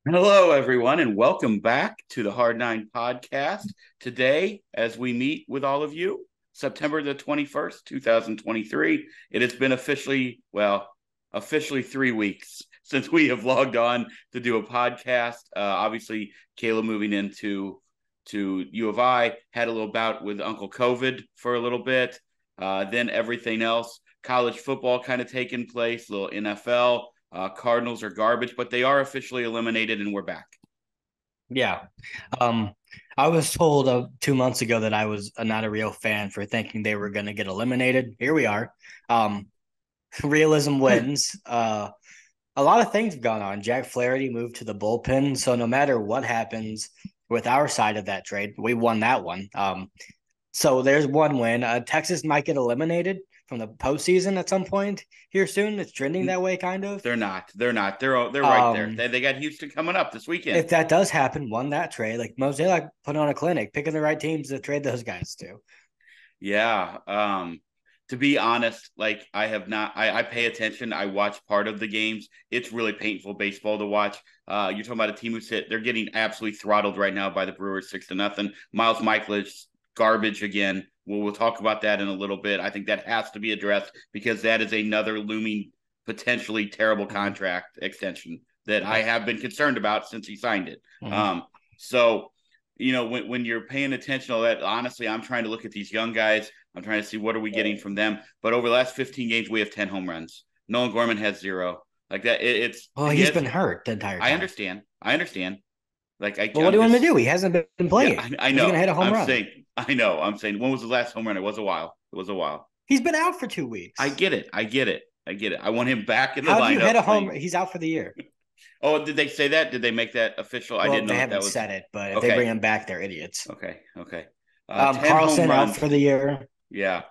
Hello, everyone, and welcome back to the Hard Nine podcast. Today, as we meet with all of you, September the 21st, 2023, it has been officially 3 weeks since we have logged on to do a podcast. Obviously, Kayla moving into U of I had a little bout with Uncle COVID for a little bit. Then everything else, college football kind of taking place, a little NFL. Cardinals are garbage, but they are officially eliminated, and we're back. Yeah. Um, I was told 2 months ago that I was not a real fan for thinking they were going to get eliminated. Here we are. Um, Realism wins. A lot of things have gone on. Jack Flaherty moved to the bullpen. So no matter what happens with our side of that trade, we won that one. So there's one win. Texas might get eliminated from the postseason at some point here soon. It's trending that way, kind of. They're not. They're not. They're right there. Um, They got Houston coming up this weekend. if that does happen, won that trade. Like Mosaic put on a clinic, picking the right teams to trade those guys to. Yeah. To be honest, like I have not. I pay attention. I watch part of the games. It's really painful baseball to watch. You're talking about a team who's they're getting absolutely throttled right now by the Brewers 6-0. Miles Michaelis garbage again. We'll talk about that in a little bit. I think that has to be addressed because that is another looming potentially terrible Mm-hmm. contract extension that I have been concerned about since he signed it. Mm-hmm. So when you're paying attention to that, honestly, I'm trying to look at these young guys. I'm trying to see what are we getting from them. But over the last 15 games, we have 10 home runs. Nolan Gorman has zero. Like that, it's Well, he he's has. been hurt the entire I time. understand. I understand. Like Well, what I'm do you want him to just do? He hasn't been yeah. playing. I When's he gonna know. hit a home I'm run? saying. I know. I'm saying. When was the last home run? It was a while. It was a while. He's been out for two I weeks. get it. I get it. I get it. I want him back in the How do you hit lineup a home? playing. He's out for the year. Oh, did they say that? Did they make that official? I Well, didn't they know that haven't was said it, but if they bring okay. him back, they're idiots. Okay. 10 home Carlson out runs. for the year. Yeah.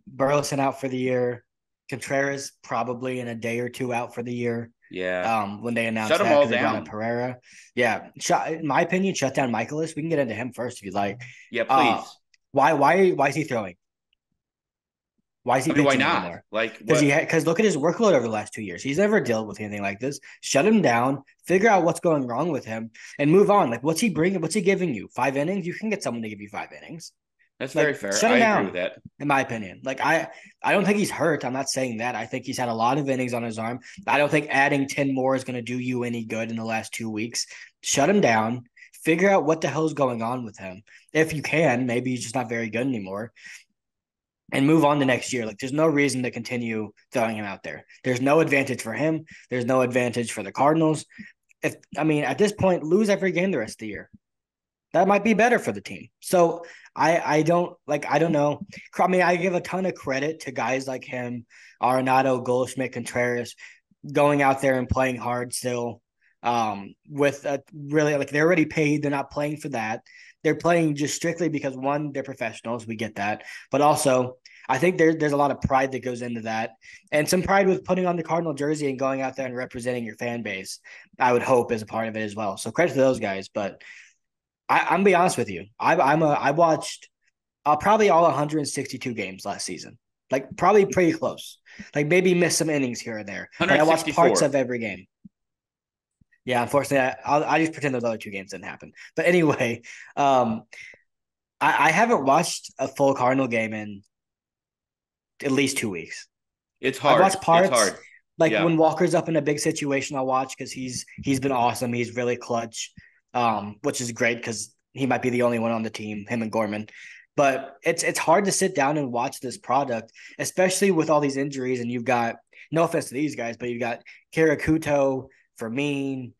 Burleson out for the year. Contreras probably in a day or two out for the year. Yeah. When they Shut announced them that all because they brought in down. Pereira. Yeah, in my opinion, shut down Michaelis. We can get into him first if you'd like. Yeah, Uh, please. why is he throwing? Why is he I mean, why pitching not? anymore? Like Because what? look at his workload over the last 2 years. He's never dealt with anything like this. Shut him down. Figure out what's going wrong with him and move on. Like what's he bringing? What's he giving you? 5 innings? You can get someone to give you 5 innings. That's very Like fair. shut I him agree with down. that. In my opinion, like I don't think he's hurt. I'm not saying that. I think he's had a lot of innings on his arm. I don't think adding 10 more is going to do you any good in the last 2 weeks. Shut him down. Figure out what the hell's going on with him. If you can, maybe he's just not very good anymore and move on to next year. Like there's no reason to continue throwing him out there. There's no advantage for him. There's no advantage for the Cardinals. If I mean at this point, lose every game the rest of the year. That might be better for the team. So I don't know. I mean, I give a ton of credit to guys like him, Arenado, Goldschmidt, Contreras, going out there and playing hard still. With a really like they're already paid. They're not playing for that. They're playing just strictly because one, they're professionals. We get that, but also I think there's a lot of pride that goes into that, and some pride with putting on the Cardinal jersey and going out there and representing your fan base. I would hope is a part of it as well. So credit to those guys, but I'm gonna be honest with you. I watched probably all 162 games last season. Like probably pretty close. Like maybe missed some innings here or there, but I watched parts 164. of every game. Yeah, unfortunately, I just pretend those other two games didn't happen. But anyway, um, I haven't watched a full Cardinal game in at least 2 weeks. It's I've hard. watched It's parts. hard. Like Yeah. when Walker's up in a big situation, I'll watch because he's been awesome. He's really clutch, which is great because he might be the only one on the team, him and Gorman. But it's hard to sit down and watch this product, especially with all these injuries. And you've got no offense to these guys, but you've got Karakuto, Fermin,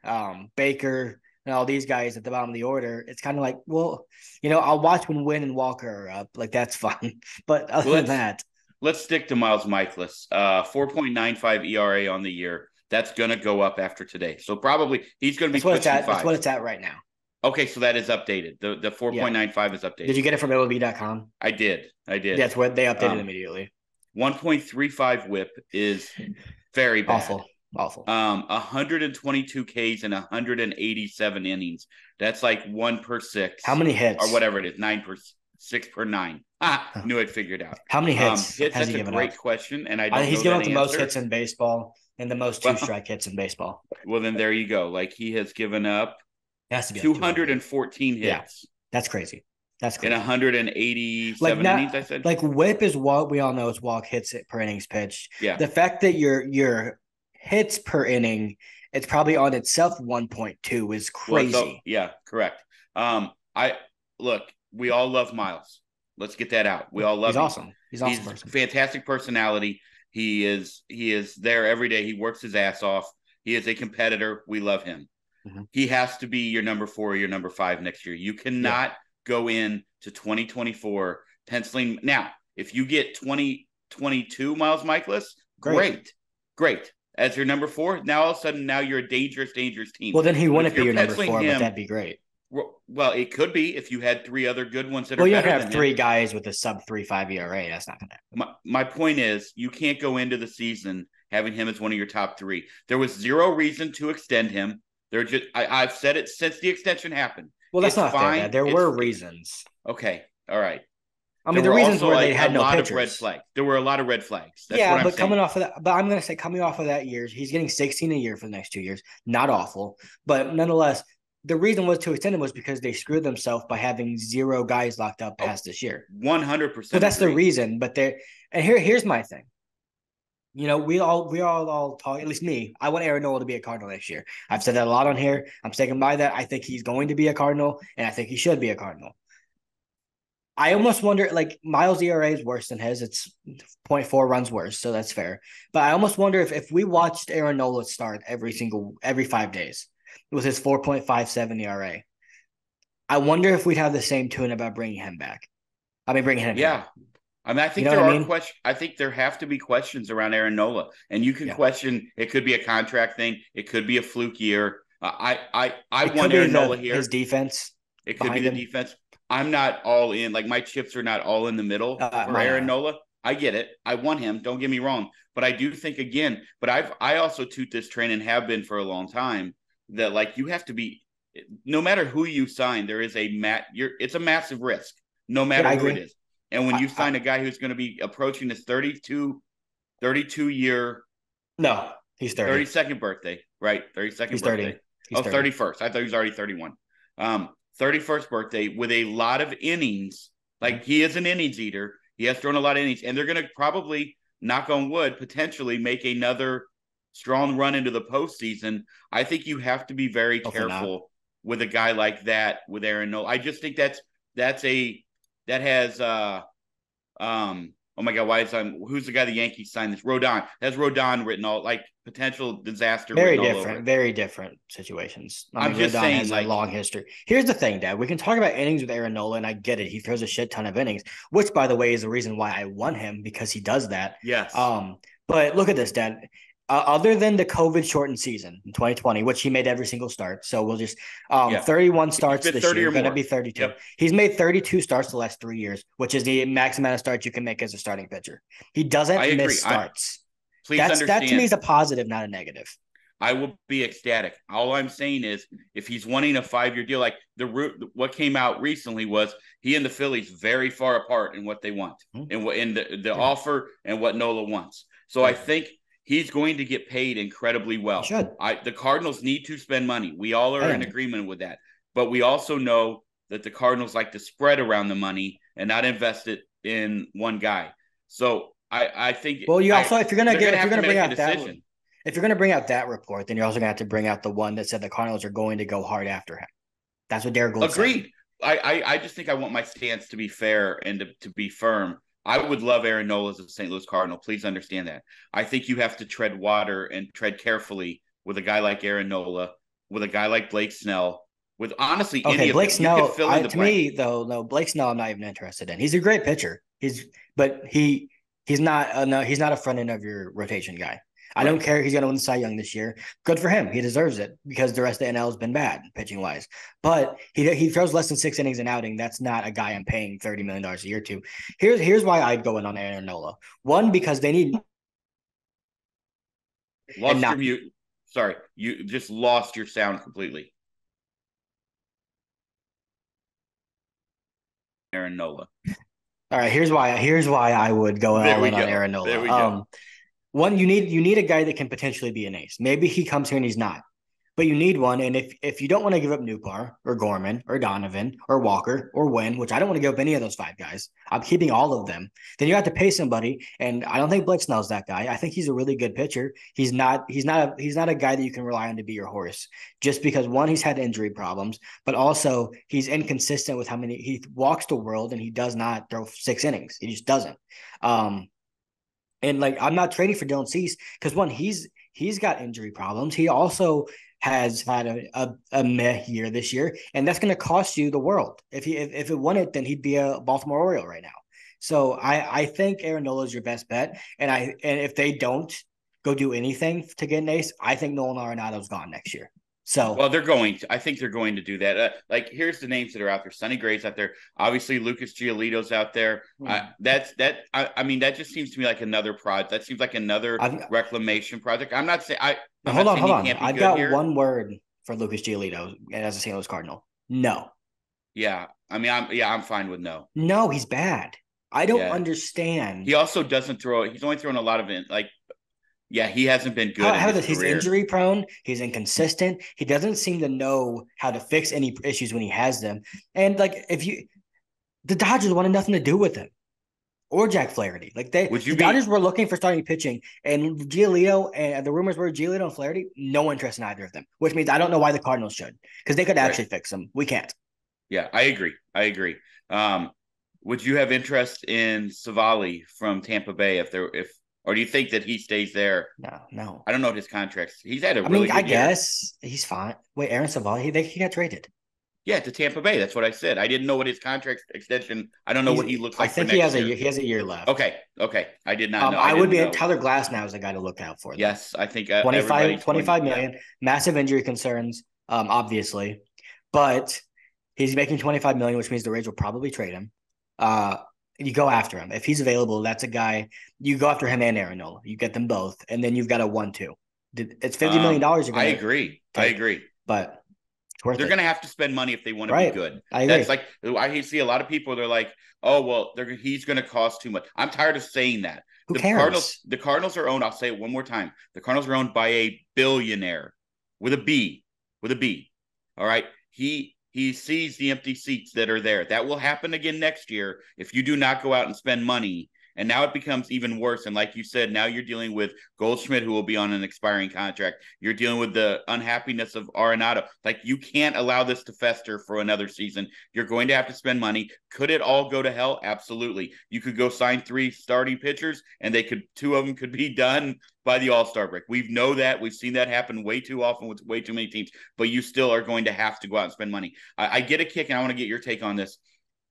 Baker, and all these guys at the bottom of the order. It's kind of like, well, I'll watch when Wynn and Walker are up. Like that's fun. But Well, other than that, let's stick to Miles Michaelis. 4.95 ERA on the year. That's gonna go up after today. So probably he's gonna be that's what it's pushing at. That's what fives. it's at right now. Okay, so that is updated. The Yeah. 4.95 is Did updated. you get it from MLB.com? I did. I did. That's what they updated Um, immediately. 1.35 whip is very bad. Awful. Awful. 122 Ks and 187 innings. That's like one per How six many or hits? whatever it is, nine per six per nine. Knew it figured out. How many hits Hits. has That's he a given up? great question, and I don't He's know given that up the most answer. hits in baseball. and the most two Well, strike hits in baseball. well, then there you go. Like he has given up It has to be like 200. 214 Yeah, hits that's crazy. That's in crazy. Like 187 innings. not I said, like whip is what we all know is walk hits it per innings pitched. yeah. The fact that your hits per inning, it's probably on itself 1.2 is Well, so crazy. yeah, correct. I look. We all love Miles. Let's get that out. We all He's love him. awesome. He's an awesome He's person. fantastic personality. He is there every day. He works his ass off. He is a competitor. We love him. Mm-hmm. He has to be your number 4 or your number 5 next year. You Yeah, cannot go in to 2024 penciling. Now, if you get 2022 Miles Michaelis, great. great. As your number 4, now all of a sudden, now you're a dangerous, dangerous team. Well, then he But wouldn't if be you're your number penciling four, but him, that'd be great. well, it could be if you had 3 other good ones that are Well, you're not better gonna than have him. three guys with a sub 3.5 ERA. That's not gonna happen. My point is, you can't go into the season having him as one of your top 3. There was zero reason to extend him. I've said it since the extension happened. Well, that's It's not fair, Dad. fine. There were reasons. Okay. All right. I There mean, the were reasons also were they a had no lot of red pitchers. flags. There were a lot of red flags. That's Yeah, what I'm but coming saying. off of that, but I'm gonna say coming off of that year, he's getting 16 a year for the next 2 years. Not awful, but nonetheless, the reason was to extend him was because they screwed themselves by having zero guys locked up Oh, past this year. So 100% that's the agree. reason. But they and here's my thing. We all talk. At least me. I want Aaron Nola to be a Cardinal next year. I've said that a lot on here. I'm sticking by that. I think he's going to be a Cardinal, and I think he should be a Cardinal. I almost wonder, like Miles' ERA is worse than his. It's zero point 0.4 runs worse, so that's fair. But I almost wonder if we watched Aaron Nola start every 5 days with his 4.57 ERA. I wonder if we'd have the same tune about bringing him back. I mean, bringing him here. Yeah. I mean, I You think know what there I are mean? questions. I think there have to be questions around Aaron Nola, and you can Yeah. question. It could be a contract thing. It could be a fluke year. I It could want be Aaron Nola his here. defense It could be behind the him. defense. I'm not all in. Like my chips are not all in the middle for Mine Aaron are. Nola. I get it. I want him. Don't get me wrong. But I do think again. But I also toot this train and have been for a long time that like you have to be. No matter who you sign, there is it's a massive risk. No Yeah, matter I who it agree. is. And when I, you I, sign a guy who's going to be approaching his 32 year no, he's 30. 32nd birthday, right? 32nd He's birthday. 30. He's Oh, 30. 31st. I thought he was already 31. 31st birthday with a lot of innings. Mm-hmm. Like he is an innings eater. He has thrown a lot of innings, and they're going to probably, knock on wood, potentially make another strong run into the postseason. I think you have to be very Hopefully not. careful with a guy like that with Aaron Nola. I just think that's a that has oh my god, why is who's the guy the Yankees signed this? Rodon. That's Rodon written all like potential disaster written all over it. Very different situations. I I'm mean, just Rodon saying, has a like, long history. Here's the thing, Dad. We can talk about innings with Aaron Nola, and I get it. He throws a shit ton of innings, which, by the way, is the reason why I want him because he does that. yes. But look at this, Dad. Other than the COVID shortened season in 2020, which he made every single start. So we'll just Yeah. 31 He's starts been this 30 year, or going to more. be 32. Yep. He's made 32 starts the last 3 years, which is the max amount of starts you can make as a starting pitcher. He I doesn't agree. miss starts. Please That to me understand. is a positive, not a negative. I will be ecstatic. All I'm saying is, if he's wanting a 5-year deal, like what came out recently was he and the Phillies very far apart in what they want and what in the offer and what Nola wants. So I think he's going to get paid incredibly He well. should. The Cardinals need to spend money. We all are in And agreement with that. But we also know that the Cardinals like to spread around the money and not invest it in one guy. So I think well, you also if you're they're going to if you're have to gonna bring make a out that decision. if you're gonna bring out that report, then you're also gonna have to bring out the one that said the Cardinals are going to go hard after him. That's what Derek Gould said. Agreed. I just think I want my stance to be fair and to be firm. I would love Aaron Nola as a St. Louis Cardinal. Please understand that. I think you have to tread water and tread carefully with a guy like Aaron Nola, with a guy like Blake Snell, with honestly Okay, any of Blake them. You can Snell. fill in the To blank. me though, no, Blake Snell, I'm not even interested in. He's a great pitcher. He's not no, he's not a front end of your rotation guy. I don't Right. care. He's going to win the Cy Young this year. Good for him. He deserves it because the rest of the NL has been bad pitching wise. But he throws less than 6 innings an outing. That's not a guy I'm paying $30 million a year to. Here's why I'd go in on Aaron Nola. One, because they need and Lost not your mute. Sorry, you just lost your sound completely. Aaron Nola. all right. Here's why I would go There all we in on go. Aaron There Nola. we go. One, you need a guy that can potentially be an ace. Maybe he comes here and he's not, but you need one. And if you don't want to give up Newbar or Gorman or Donovan or Walker or Wynn, which I don't want to give up any of those five guys, I'm keeping all of them. Then you have to pay somebody, and I don't think Blake Snell's that guy. I think he's a really good pitcher. He's not a guy that you can rely on to be your horse. Just because one, he's had injury problems, but also he's inconsistent with how many he walks the world, and he does not throw 6 innings. He just doesn't. Um, and like I'm not trading for Dylan Cease because one, he's got injury problems. He also has had a meh year this year, and that's going to cost you the world. If it won it, then he'd be a Baltimore Oriole right now. So I think Aaron Nola is your best bet, and if they don't go do anything to get an ace, I think Nolan Arenado's gone next year. So Well, they're going to. I think they're going to do that. Like, here's the names that are out there: Sonny Gray's out there. Obviously, Lucas Giolito's out there. That's that. I mean, that just seems to me like another project. That seems like another reclamation project. I'm not saying I'm hold not on, saying hold he on. can't be I've good got here. one word for Lucas Giolito as a St. Louis Cardinal. No, Yeah, I mean, I'm fine with no. no, he's bad. I don't Yeah, understand. he also doesn't throw. He's only thrown a lot of it. Like, yeah, he hasn't been good in How his this? He's career. injury prone. He's inconsistent. He doesn't seem to know how to fix any issues when he has them. And like, the Dodgers wanted nothing to do with him or Jack Flaherty. Like Would you the be? Dodgers were looking for starting pitching, and Giolito and the rumors were Giolito and Flaherty, no interest in either of them. Which means I don't know why the Cardinals should, because they could Right. actually fix them. We can't. Yeah, I agree. I agree. Um, would you have interest in Savali from Tampa Bay or do you think that he stays there? No, no. I don't know what his contracts. He's had a I really mean, I good year. guess he's fine. Wait, Aaron Savali, he got traded. Yeah, to Tampa Bay. That's what I said. I didn't know what his contract extension. I don't know He's. what he looks I like for think he next has a year. year. He has a year left. Okay, okay. I did not know. I I would didn't be know. Tyler Glass now is a guy to look out for though. Yes, I think 25, everybody's going to. 25 Yeah, million, massive injury concerns, obviously, but he's making 25 million, which means the Rays will probably trade him. Uh, you go after him if he's available. That's a guy you go after him and Aaron Nola. You get them both, and then you've got a 1-2. It's $50 million you're I gonna agree. I take, agree. but it's worth They're it, going to have to spend money if they want to be right? good. I That's agree. like I see a lot of people. They're like, "Oh, well, he's going to cost too much." I'm tired of saying that. Who The Cardinals, cares? the Cardinals are owned. I'll say it one more time. The Cardinals are owned by a billionaire with a B, with a B. All right. He sees the empty seats that are there. That will happen again next year if you do not go out and spend money. And now it becomes even worse. And like you said, now you're dealing with Goldschmidt, who will be on an expiring contract. You're dealing with the unhappiness of Arenado. Like, you can't allow this to fester for another season. You're going to have to spend money. Could it all go to hell? Absolutely. You could go sign 3 starting pitchers, and 2 of them could be done by the All-Star break. We know that. We've seen that happen way too often with way too many teams. But you still are going to have to go out and spend money. I get a kick, and I want to get your take on this.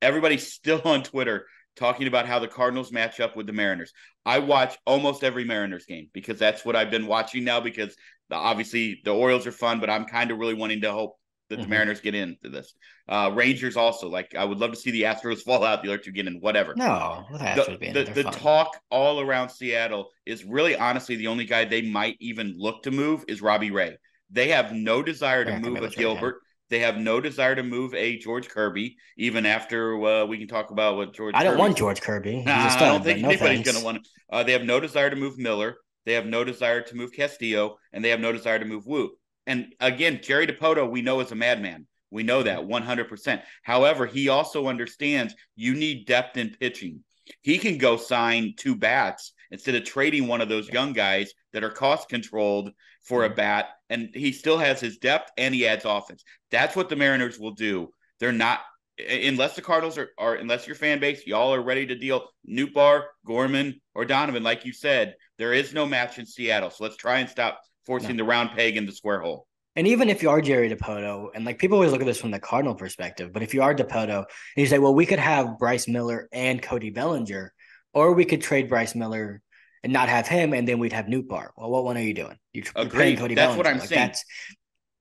Everybody's still on Twitter talking about how the Cardinals match up with the Mariners. I watch almost every Mariners game because that's what I've been watching now, because obviously the Orioles are fun, but I'm kind of really wanting to hope that the Mariners get into this. Rangers also. Like, I would love to see the Astros fall out, the other two get in, whatever. No, with Astros being they're The fun. talk all around Seattle is really, honestly, the only guy they might even look to move is Robbie Ray. They have no desire to move a Gilbert. They have no desire to move a George Kirby, even after we can talk about what George. I don't Kirby's want George Kirby. He's a stud, I don't think no anybody's thanks. going to want to. They have no desire to move Miller. They have no desire to move Castillo, and they have no desire to move Wu. And again, Jerry DePoto, we know, is a madman. We know that 100%. However, he also understands you need depth in pitching. He can go sign 2 bats instead of trading one of those young guys that are cost controlled for a bat, and he still has his depth and he adds offense. That's what the Mariners will do. They're not, unless the Cardinals are unless your fan base, y'all are ready to deal Nootbaar, Gorman, or Donovan, like you said, there is no match in Seattle. So let's try and stop forcing the round peg in the square hole. And even if you are Jerry DePoto, and like people always look at this from the Cardinal perspective, but if you are DePoto and you say, well, we could have Bryce Miller and Cody Bellinger, or we could trade Bryce Miller and not have him, and then we'd have Nootbaar. Well, what one are you doing? You're paying Cody That's Bellinger. what I'm like saying.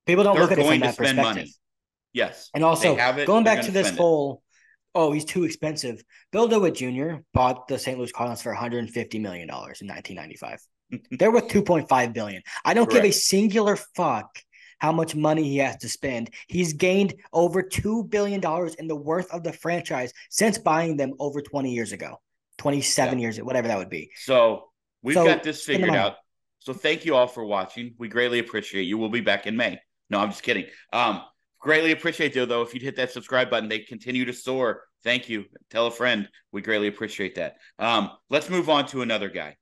People don't They're look at it from going to that spend perspective. money. Yes. And also, they have it, going they're back going to to this spend it. whole, oh, he's too expensive. Bill DeWitt Jr. bought the St. Louis Cardinals for $150 million in 1995. They're worth $2.5 billion. I don't give a singular fuck how much money he has to spend. He's gained over $2 billion in the worth of the franchise since buying them over 20 years ago, 27 years, whatever that would be. So We've got So this spend the figured money. out. So thank you all for watching. We greatly appreciate you. We'll be back in May. No, I'm just kidding. Greatly appreciate you though. If you'd hit that subscribe button, they continue to soar. Thank you. Tell a friend. We greatly appreciate that. Let's move on to another guy.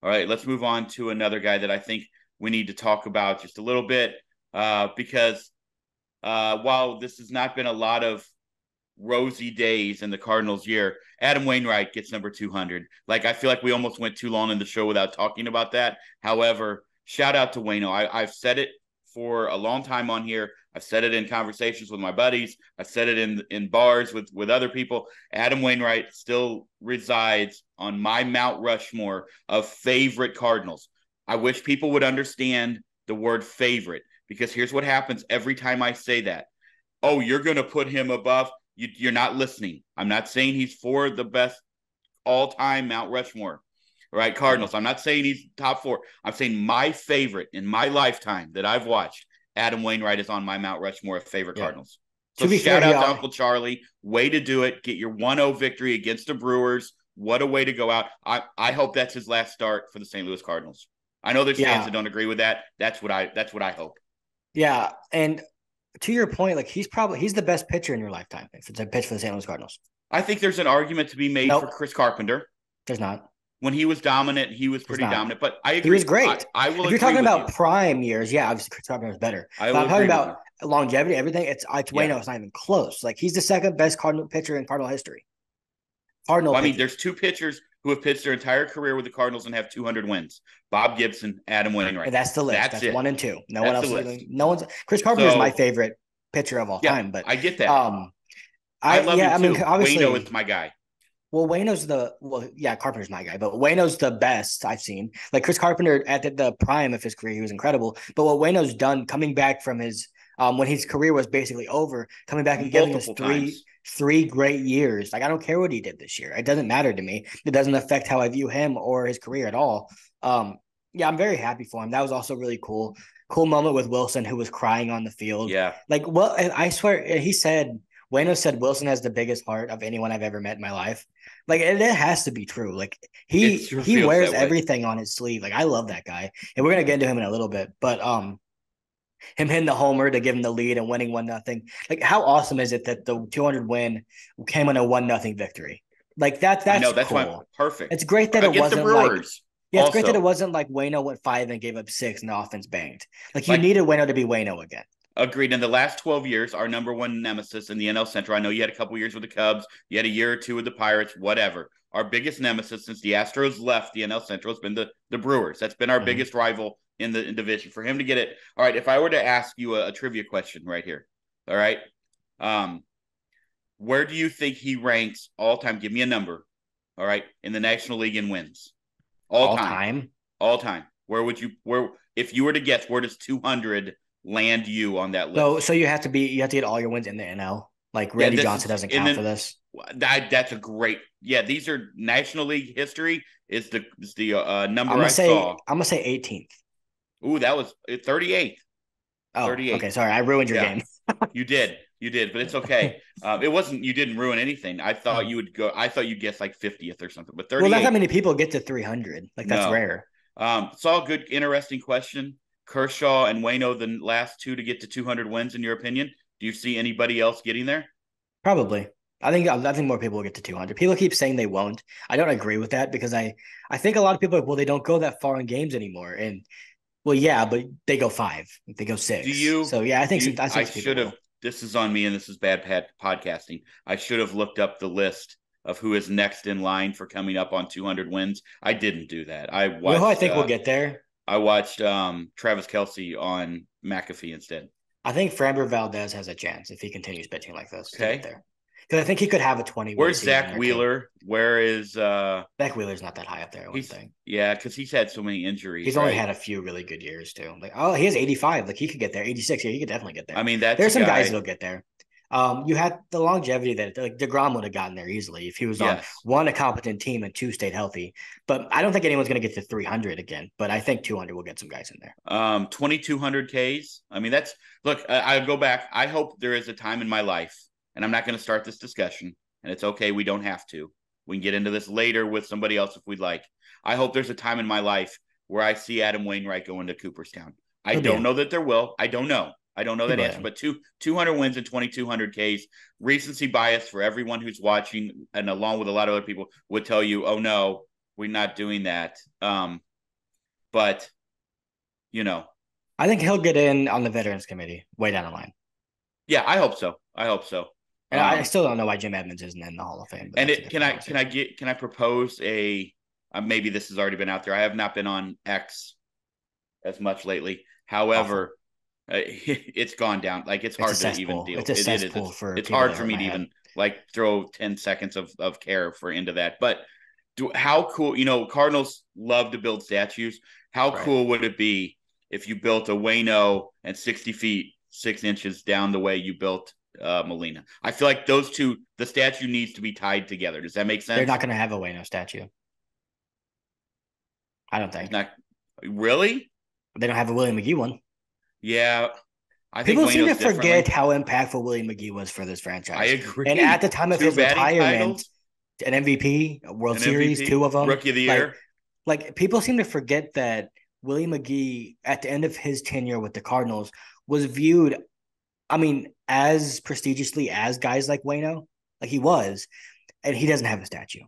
All right, let's move on to another guy that I think we need to talk about just a little bit because while this has not been a lot of rosy days in the Cardinals year, Adam Wainwright gets number 200. Like, I feel like we almost went too long in the show without talking about that. However, shout out to Waino. I've said it for a long time on here. I've said it in conversations with my buddies. I've said it in bars with other people. Adam Wainwright still resides on my Mount Rushmore of favorite Cardinals. I wish people would understand the word favorite, because here's what happens every time I say that. Oh, you're going to put him above. You're not listening. I'm not saying he's for the best all-time Mount Rushmore, right? Cardinals. I'm not saying he's top 4. I'm saying my favorite in my lifetime that I've watched, Adam Wainwright, is on my Mount Rushmore of favorite Yeah. Cardinals. So To be fair, shout out to Uncle Charlie. Way to do it. Get your 1-0 victory against the Brewers. What a way to go out. I hope that's his last start for the St. Louis Cardinals. I know there's fans that don't agree with that. That's what I hope. Yeah, and to your point, like he's the best pitcher in your lifetime if it's a pitch for the St. Louis Cardinals. I think there's an argument to be made for Chris Carpenter. There's not. When he was dominant, he was pretty dominant. But I agree. He was great. I will. If you're talking about prime years, yeah, obviously Chris Carpenter is better. But I'm talking about longevity, everything. It's Waino. It's not even close. Like, he's the second best Cardinal pitcher in Cardinal history. I mean, there's 2 pitchers who have pitched their entire career with the Cardinals and have 200 wins: Bob Gibson, Adam Wainwright. And that's the list. That's 1 and 2. No one else. No one's. Chris Carpenter is my favorite pitcher of all time. But I get that. I love him too. I mean, obviously, Waino is my guy. Well, Carpenter's my guy, but Waino's the best I've seen. Like, Chris Carpenter at the prime of his career, he was incredible. But what Waino's done, coming back from his when his career was basically over, coming back and giving us three great years. Like, I don't care what he did this year. It doesn't matter to me. It doesn't affect how I view him or his career at all. Yeah, I'm very happy for him. That was also really cool. Cool moment with Wilson, who was crying on the field. Yeah. Like, well, and I swear Waino said Wilson has the biggest heart of anyone I've ever met in my life. Like, it has to be true. Like, he wears everything on his sleeve. Like, I love that guy. And we're gonna get into him in a little bit. But him hitting the homer to give him the lead and winning 1-0. Like, how awesome is it that the 200 win came on a 1-0 victory? Like, that's cool. Perfect. It's great that it wasn't the Brewers. Yeah, it's great that it wasn't like Waino went 5 and gave up 6 and the offense banged. Like, you needed Waino to be Waino again. Agreed. In the last 12 years, our number one nemesis in the NL Central, I know you had a couple years with the Cubs, you had a year or two with the Pirates, whatever. Our biggest nemesis since the Astros left the NL Central has been the Brewers. That's been our biggest rival in the division. For him to get it. All right, if I were to ask you a trivia question right here, all right, where do you think he ranks all time? Give me a number, all right, in the National League in wins. All time. Where if you were to guess, where does 200 land you on that list? So you have to get all your wins in the NL. Like, Randy Johnson doesn't count for this. That's a great. Yeah, these are National League history. Is the number I'm saw? I'm gonna say 18th. Ooh, that was 38th. Oh, 38th. Okay, sorry, I ruined your game. You did, but it's okay. It wasn't. You didn't ruin anything. I thought you would go. I thought you'd guess like 50th or something. But 38. Well, not that many people get to 300. Like, that's rare. It's all good, interesting question. Kershaw and Waino, the last 2 to get to 200 wins, in your opinion. Do you see anybody else getting there? Probably. I think more people will get to 200. People keep saying they won't. I don't agree with that, because I think a lot of people are, well, they don't go that far in games anymore. And, well, yeah, but they go 5. They go 6. Do you? So, yeah, I think I should have. This is on me, and this is bad podcasting. I should have looked up the list of who is next in line for coming up on 200 wins. I didn't do that. I watched. You know who I think will get there? I watched Travis Kelce on McAfee instead. I think Framber Valdez has a chance if he continues pitching like this to get there. Because I think he could have a 20. Where's Zach Wheeler? Where is Zach Wheeler's not that high up there, I think. Yeah, because he's had so many injuries. He's only had a few really good years too. Like, he has 85. Like, he could get there. 86. Yeah, he could definitely get there. I mean, there's some guys that'll get there. You had the longevity that, like, DeGrom would have gotten there easily if he was on 1, a competent team, and 2, stayed healthy. But I don't think anyone's going to get to 300 again. But I think 200 will get some guys in there. 2,200 Ks. I mean, I go back. I hope there is a time in my life, and I'm not going to start this discussion, and it's okay. We don't have to. We can get into this later with somebody else if we'd like. I hope there's a time in my life where I see Adam Wainwright go into Cooperstown. I He'll be don't in. know that there will. I don't know. I don't know He'll that be answer, in. but 200 wins and 2,200 Ks. Recency bias for everyone who's watching, and along with a lot of other people, would tell you, oh no, we're not doing that. But, you know. I think he'll get in on the Veterans Committee way down the line. Yeah, I hope so. I hope so. And I still don't know why Jim Edmonds isn't in the Hall of Fame. But and can I propose a maybe this has already been out there. I have not been on X as much lately. However, it's gone down. Like it's hard to even deal. It's a cesspool for it's hard for me to even like throw 10 seconds of care for into that. But how cool, Cardinals love to build statues. How cool would it be if you built a Waino and 60 feet 6 inches down the way you built Molina? I feel like those two, the statue needs to be tied together. Does that make sense? They're not going to have a Waino statue. I don't think. Not really. They don't have a Willie McGee one. Yeah, I think people seem to forget how impactful Willie McGee was for this franchise. I agree. And at the time of his retirement, an MVP, a World Series, MVP, 2 of them, Rookie of the Year. Like people seem to forget that Willie McGee, at the end of his tenure with the Cardinals, was viewed, as prestigiously as guys like Waino, like he was, and he doesn't have a statue.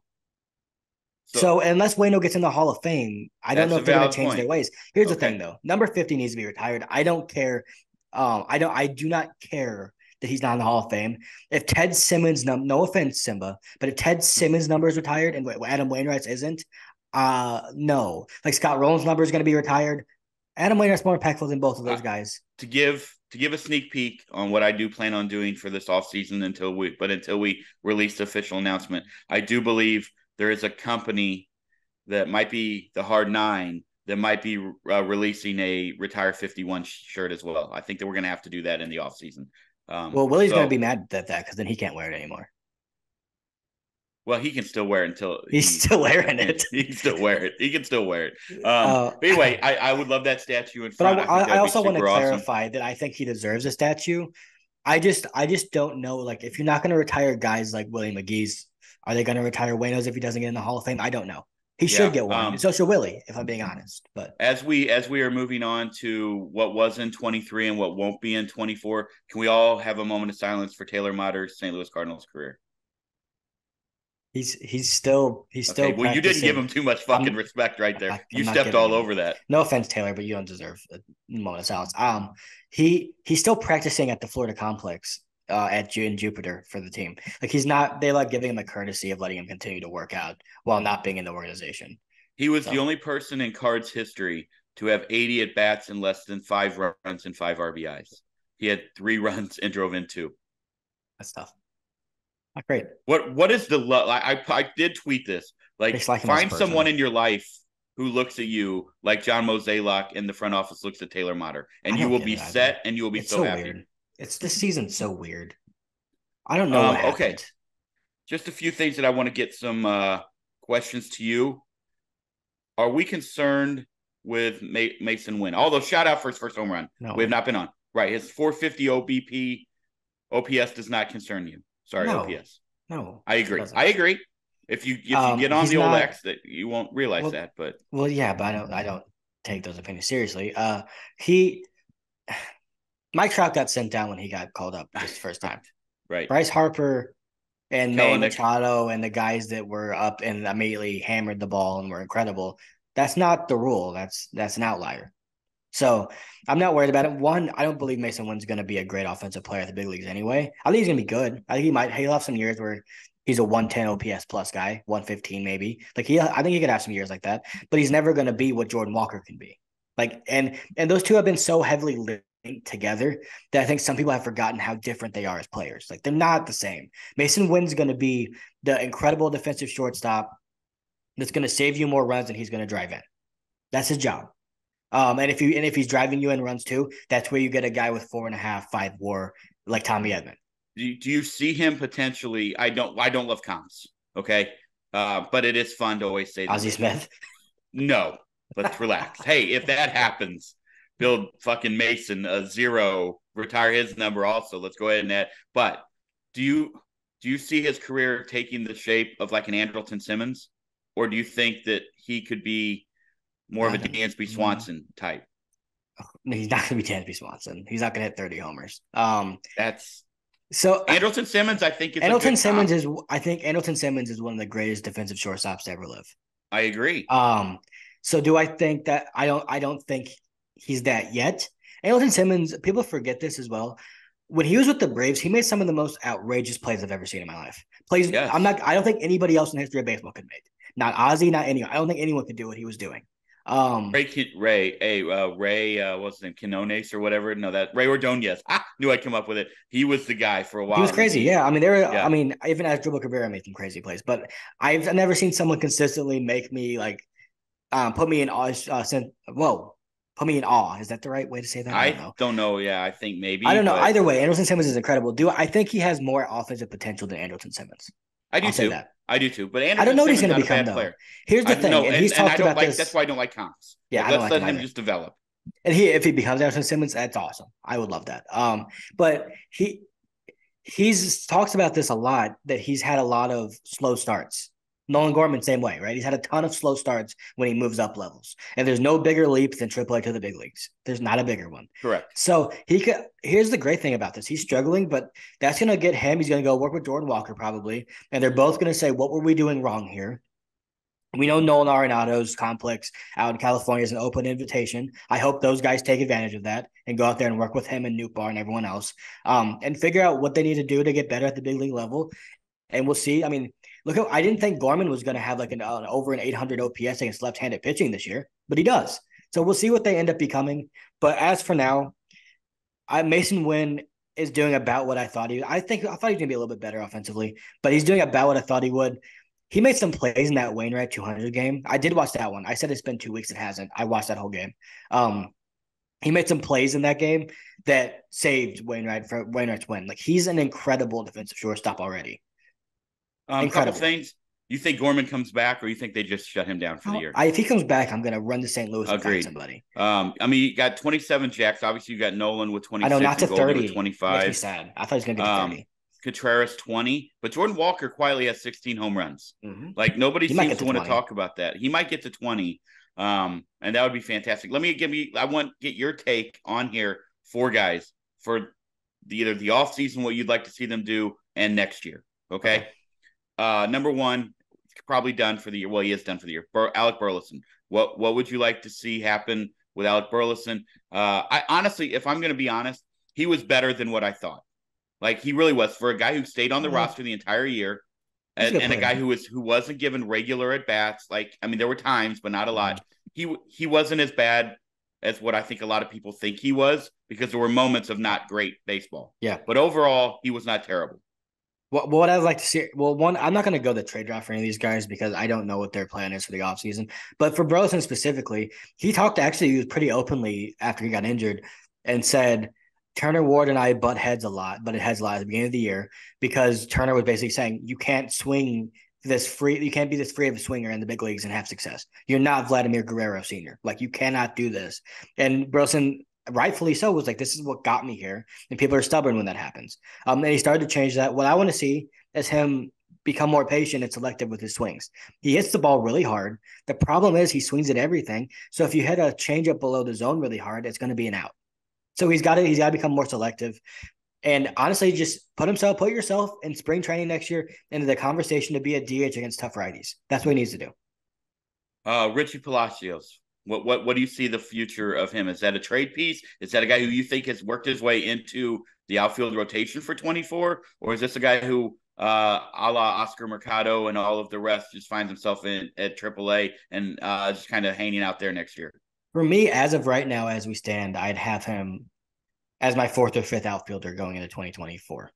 So unless Waino gets in the Hall of Fame, I don't know if they're going to change their ways. Here's the thing, though. Number 50 needs to be retired. I don't care. I do not care that he's not in the Hall of Fame. If Ted Simmons, no offense, Simba, but if Ted Simmons' number is retired and Adam Wainwright's isn't, no. Like Scott Rowland's number is going to be retired. Adam Wainwright's more impactful than both of those guys. To give a sneak peek on what I do plan on doing for this offseason until we release the official announcement, I do believe there is a company that might be the Hard Nine that might be releasing a Retire 51 shirt as well. I think that we're going to have to do that in the offseason. Willie's going to be mad at that because then he can't wear it anymore. Well, he can still wear it until he's still wearing it. He can still wear it. He can still wear it. But anyway, I would love that statue in front. But I also want to clarify that I think he deserves a statue. I just don't know. Like, if you're not going to retire guys like Willie McGee's, are they going to retire Waino's if he doesn't get in the Hall of Fame? I don't know. He should get one. So should Willie, if I'm being honest. But as we are moving on to what was in 23 and what won't be in 24, can we all have a moment of silence for Taylor Motter's St. Louis Cardinals career? He's still. Well, you didn't give him too much fucking respect right there. You stepped all over that. No offense, Taylor, but you don't deserve a moment of silence. He's still practicing at the Florida complex in Jupiter for the team. Like he's not. They like giving him a courtesy of letting him continue to work out while not being in the organization. He was the only person in Cards history to have 80 at bats and less than 5 runs and 5 RBIs. He had 3 runs and drove in 2. That's tough. Not great. What is the I did tweet this. Like find someone in your life who looks at you like John Mozeliak in the front office looks at Taylor Motter, and you will be set and you will be so happy. Weird. This season's so weird. I don't know what happened. Okay. Just a few things that I want to get some questions to you. Are we concerned with Mason Wynn? Although shout out for his first home run. No. We have not been on. Right. His 450 OPS does not concern you. Sorry, no. OPS. No. I agree. If you get on the old X, that you won't realize that. But yeah, but I don't take those opinions seriously. Mike Trout got sent down when he got called up this first time. Right. Bryce Harper and Manny Machado and the guys that were up and immediately hammered the ball and were incredible. That's not the rule. That's an outlier. So I'm not worried about it. One, I don't believe Mason Wynn's going to be a great offensive player at the big leagues anyway. I think he's going to be good. I think he'll have some years where he's a 110 OPS plus guy, 115 maybe. I think he could have some years like that, but he's never going to be what Jordan Walker can be. Like, and those two have been so heavily linked together that I think some people have forgotten how different they are as players. Like, they're not the same. Mason Wynn's going to be the incredible defensive shortstop that's going to save you more runs than he's going to drive in. That's his job. And if he's driving you in runs too, that's where you get a guy with 4.5, 5 WAR like Tommy Edman. Do you see him potentially? I don't love comps, okay, but it is fun to always say Ozzie Smith. No, let's relax. Hey, if that happens, build fucking Mason a 0, retire his number also. Let's go ahead and add. But do you do you see his career taking the shape of like an Andrelton Simmons, or do you think that he could be more of a Dansby Swanson type? He's not going to be Dansby Swanson. He's not going to hit 30 homers. That's So Andrelton Simmons, I think, is a Andrelton good Simmons comp. is I think Andrelton Simmons is one of the greatest defensive shortstops to ever live. I agree. So do I think that I don't think he's that yet. Andrelton Simmons, people forget this as well. When he was with the Braves, he made some of the most outrageous plays I've ever seen in my life. Plays Yes. I don't think anybody else in the history of baseball could make. Not Ozzy, not anyone. I don't think anyone could do what he was doing. What's his name? Quinones or whatever. No, that Ray Ordonez. Knew I'd come up with it. He was the guy for a He while. was crazy. Yeah. I mean, there were, I Yeah. mean, even as Dribble Cabrera making crazy plays, but I've never seen someone consistently make me like, put me in awe. Put me in awe. Is that the right way to say that? I don't I know. don't know. Yeah, I think I maybe, don't know. but Either way, Andrelton Simmons is incredible. I think he has more offensive potential than Andrelton Simmons? I do I'll say too. that. I do too. But I don't Anderson know what he's Simmons going to not a become bad though. player. Here's the I thing, know, and he's and I talked don't about like. That's this. why I don't like comps. Yeah, Like, I don't let's like let him him either. just develop. And if he becomes Andrelton Simmons, that's awesome. I would love that. But he's talks about this a lot that he's had a lot of slow starts. Nolan Gorman, same way, right? He's had a ton of slow starts when he moves up levels. And there's no bigger leap than AAA to the big leagues. There's not a bigger one. Correct. So he could here's the great thing about this. He's struggling, but that's gonna get him. He's gonna go work with Jordan Walker probably. And they're both gonna say, what were we doing wrong here? We know Nolan Arenado's complex out in California is an open invitation. I hope those guys take advantage of that and go out there and work with him and Newt Bar and everyone else, and figure out what they need to do to get better at the big league level. And we'll see. I mean, I didn't think Gorman was going to have like an over an 800 OPS against left-handed pitching this year, but he does. So we'll see what they end up becoming. But as for now, Mason Wynn is doing about what I thought he. I thought he was going to be a little bit better offensively, but he's doing about what I thought he would. He made some plays in that Wainwright 200 game. I did watch that one. I said it's been 2 weeks. It hasn't. I watched that whole game. He made some plays in that game that saved Wainwright for Wainwright's win. Like he's an incredible defensive shortstop already. Couple Incredible. things. You think Gorman comes back, or you think they just shut him down for the year? If he comes back, I'm going to run to St. Louis and find Agreed. somebody. I mean, you got 27 jacks. Obviously, you got Nolan with 26. I know, not to and Goldie 30. with 25. Makes me sad. I thought he was going to get to 30. Contreras 20, but Jordan Walker quietly has 16 home runs. Mm-hmm. Like nobody He might seems get to to want 20. to talk about that. He might get to 20. And that would be fantastic. I want to get your take on here for guys for either the offseason, what you'd like to see them do, and next year. Okay. Number one, probably done for the year. Well, he is done for the year. Alec Burleson. What would you like to see happen with Alec Burleson? I honestly, if I'm going to be honest, he was better than what I thought. Like he really was for a guy who stayed on the roster the entire year, and a guy who wasn't given regular at bats. Like I mean, there were times, but not a lot. He wasn't as bad as what I think a lot of people think he was, because there were moments of not great baseball. Yeah, but overall, he was not terrible. What I'd like to see, well, one, I'm not going to go the trade draft for any of these guys because I don't know what their plan is for the offseason. But for Burleson specifically, he was pretty openly after he got injured and said, Turner Ward and I butt heads a lot at the beginning of the year, because Turner was basically saying, you can't swing this free, you can't be this free of a swinger in the big leagues and have success. You're not Vladimir Guerrero Sr. Like, you cannot do this. And Burleson, rightfully so, was like, this is what got me here. And people are stubborn when that happens. And he started to change that. What I want to see is him become more patient and selective with his swings. He hits the ball really hard. The problem is he swings at everything. So if you hit a changeup below the zone really hard, it's going to be an out. So he's got to become more selective. And honestly, just put yourself in spring training next year into the conversation to be a DH against tough righties. That's what he needs to do. Richie Palacios. What do you see the future of him? Is that a trade piece? Is that a guy who you think has worked his way into the outfield rotation for 24? Or is this a guy who, a la Oscar Mercado and all of the rest, just finds himself at AAA and just kind of hanging out there next year? For me, as of right now, as we stand, I'd have him as my fourth or fifth outfielder going into 2024.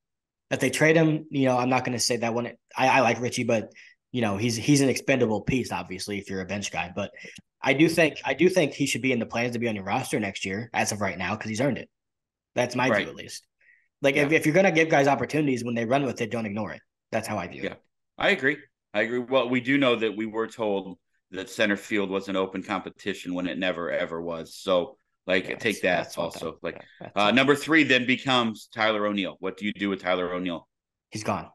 If they trade him, I'm not going to say that one. I like Richie, but he's an expendable piece, obviously, if you're a bench guy. But I do think he should be in the plans to be on your roster next year, as of right now, because he's earned it. That's my view, at least. Like, if you're going to give guys opportunities, when they run with it, don't ignore it. That's how I view it. I agree. Well, we do know that we were told that center field was an open competition when it never, ever was. So, take that also. Number 3 then becomes Tyler O'Neill. What do you do with Tyler O'Neill? He's gone.